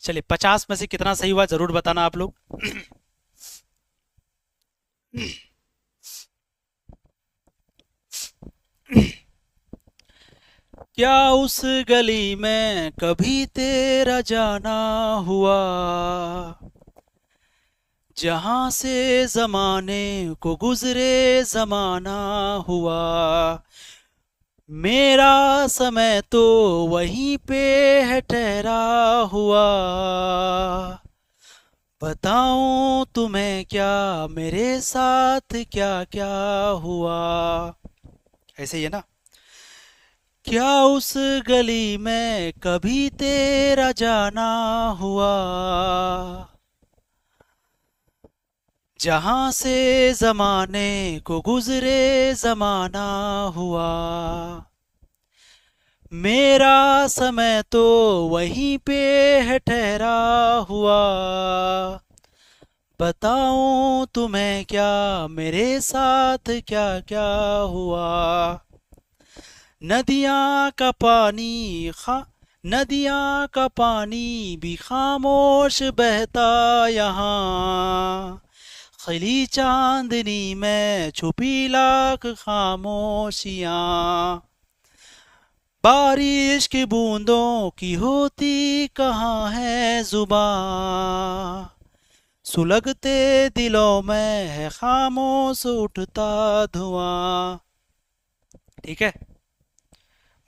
[SPEAKER 1] चलिए 50 में से कितना सही हुआ जरूर बताना आप लोग। क्या उस गली में कभी तेरा जाना हुआ, जहां से जमाने को गुजरे जमाना हुआ। मेरा समय तो वहीं पे है ठहरा हुआ, बताऊं तुम्हें क्या मेरे साथ क्या क्या हुआ। ऐसे ही है ना? क्या उस गली में कभी तेरा जाना हुआ, जहां से जमाने को गुजरे जमाना हुआ। मेरा समय तो वहीं पे है ठहरा हुआ, बताऊं तुम्हें क्या मेरे साथ क्या क्या हुआ। नदियाँ का पानी नदियाँ का पानी भी खामोश बहता यहाँ, खिली चांदनी में छुपी लाख खामोशियाँ। बारिश की बूंदों की होती कहाँ है जुबां, सुलगते दिलों में है खामोश उठता धुआं। ठीक है,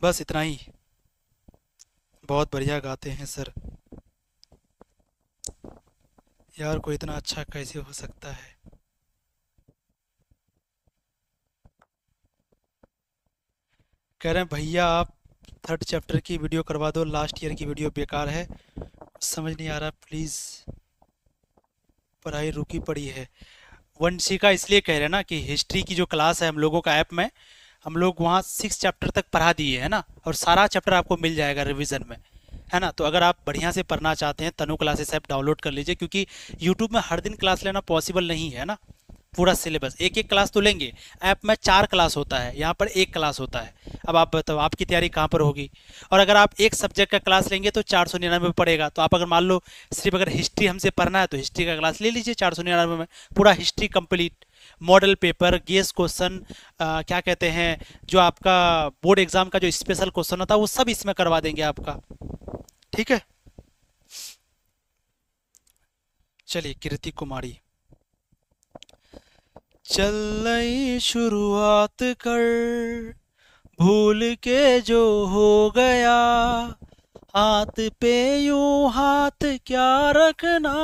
[SPEAKER 1] बस इतना ही। बहुत बढ़िया गाते हैं सर। यार कोई इतना अच्छा कैसे हो सकता है। कह रहे हैं भैया आप थर्ड चैप्टर की वीडियो करवा दो, लास्ट ईयर की वीडियो बेकार है। समझ नहीं आ रहा, प्लीज़। पढ़ाई रुकी पड़ी है। वंशी का इसलिए कह रहे हैं ना कि हिस्ट्री की जो क्लास है हम लोगों का ऐप में, हम लोग वहाँ 6 चैप्टर तक पढ़ा दिए है ना, और सारा चैप्टर आपको मिल जाएगा रिवीजन में, है ना। तो अगर आप बढ़िया से पढ़ना चाहते हैं, तनु क्लासेस ऐप डाउनलोड कर लीजिए, क्योंकि यूट्यूब में हर दिन क्लास लेना पॉसिबल नहीं है ना। पूरा सिलेबस एक एक क्लास तो लेंगे, ऐप में 4 क्लास होता है, यहाँ पर एक क्लास होता है। अब आप बताओ आपकी तैयारी कहाँ पर होगी। और अगर आप एक सब्जेक्ट का क्लास लेंगे तो 499 पड़ेगा। तो आप अगर मान लो सिर्फ अगर हिस्ट्री हमसे पढ़ना है तो हिस्ट्री का क्लास ले लीजिए 499 में, पूरा history complete. Model paper, guess question, क्या कहते हैं, जो आपका बोर्ड एग्जाम का जो स्पेशल क्वेश्चन होता है वो सब इसमें करवा देंगे आपका। ठीक है, चलिए कीर्ति कुमारी। चल नई शुरुआत कर, भूल के जो हो गया, हाथ पे यूं हाथ क्या रखना।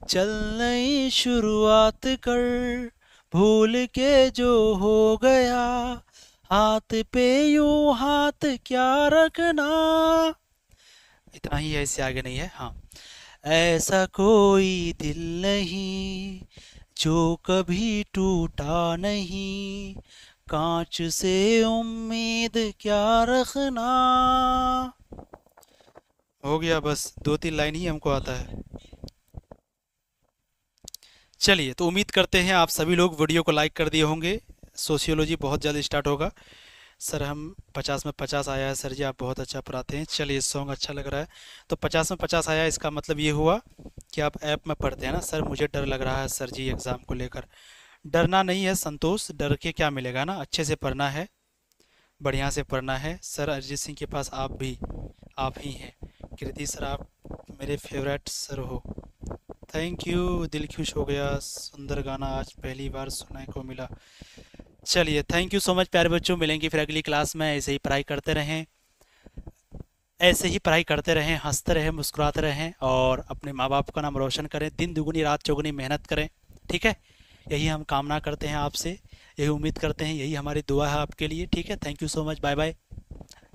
[SPEAKER 1] चल नई शुरुआत कर, भूल के जो हो गया, हाथ पे यूं हाथ क्या रखना। इतना ही है, इससे आगे नहीं है। हाँ, ऐसा कोई दिल नहीं जो कभी टूटा नहीं, कांच से उम्मीद क्या रखना। हो गया, बस 2-3 लाइन ही हमको आता है। चलिए, तो उम्मीद करते हैं आप सभी लोग वीडियो को लाइक कर दिए होंगे। सोशियोलॉजी बहुत जल्द स्टार्ट होगा। सर हम 50 में 50 आया है सर जी, आप बहुत अच्छा पढ़ाते हैं। चलिए, सॉन्ग अच्छा लग रहा है। तो 50 में 50 आया, इसका मतलब ये हुआ कि आप ऐप में पढ़ते हैं ना। सर मुझे डर लग रहा है सर जी एग्ज़ाम को लेकर। डरना नहीं है संतोष, डर के क्या मिलेगा ना, अच्छे से पढ़ना है, बढ़िया से पढ़ना है। सर अरिजीत सिंह के पास आप ही हैं। कृति सर आप मेरे फेवरेट सर हो। थैंक यू, दिल खुश हो गया, सुंदर गाना आज पहली बार सुनने को मिला। चलिए, थैंक यू सो मच प्यारे बच्चों, मिलेंगे फिर अगली क्लास में। ऐसे ही पढ़ाई करते रहें, ऐसे ही पढ़ाई करते रहें, हंसते रहें, मुस्कुराते रहें, और अपने माँ बाप का नाम रोशन करें। दिन दुगनी रात चौगुनी मेहनत करें, ठीक है। यही हम कामना करते हैं आपसे, यही उम्मीद करते हैं, यही हमारी दुआ है आपके लिए, ठीक है। Thank you so much, bye bye.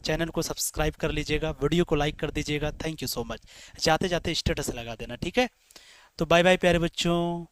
[SPEAKER 1] Channel को सब्सक्राइब कर लीजिएगा, वीडियो को लाइक कर दीजिएगा। Thank you so much. जाते जाते स्टेटस लगा देना, ठीक है। तो बाय बाय प्यारे बच्चों।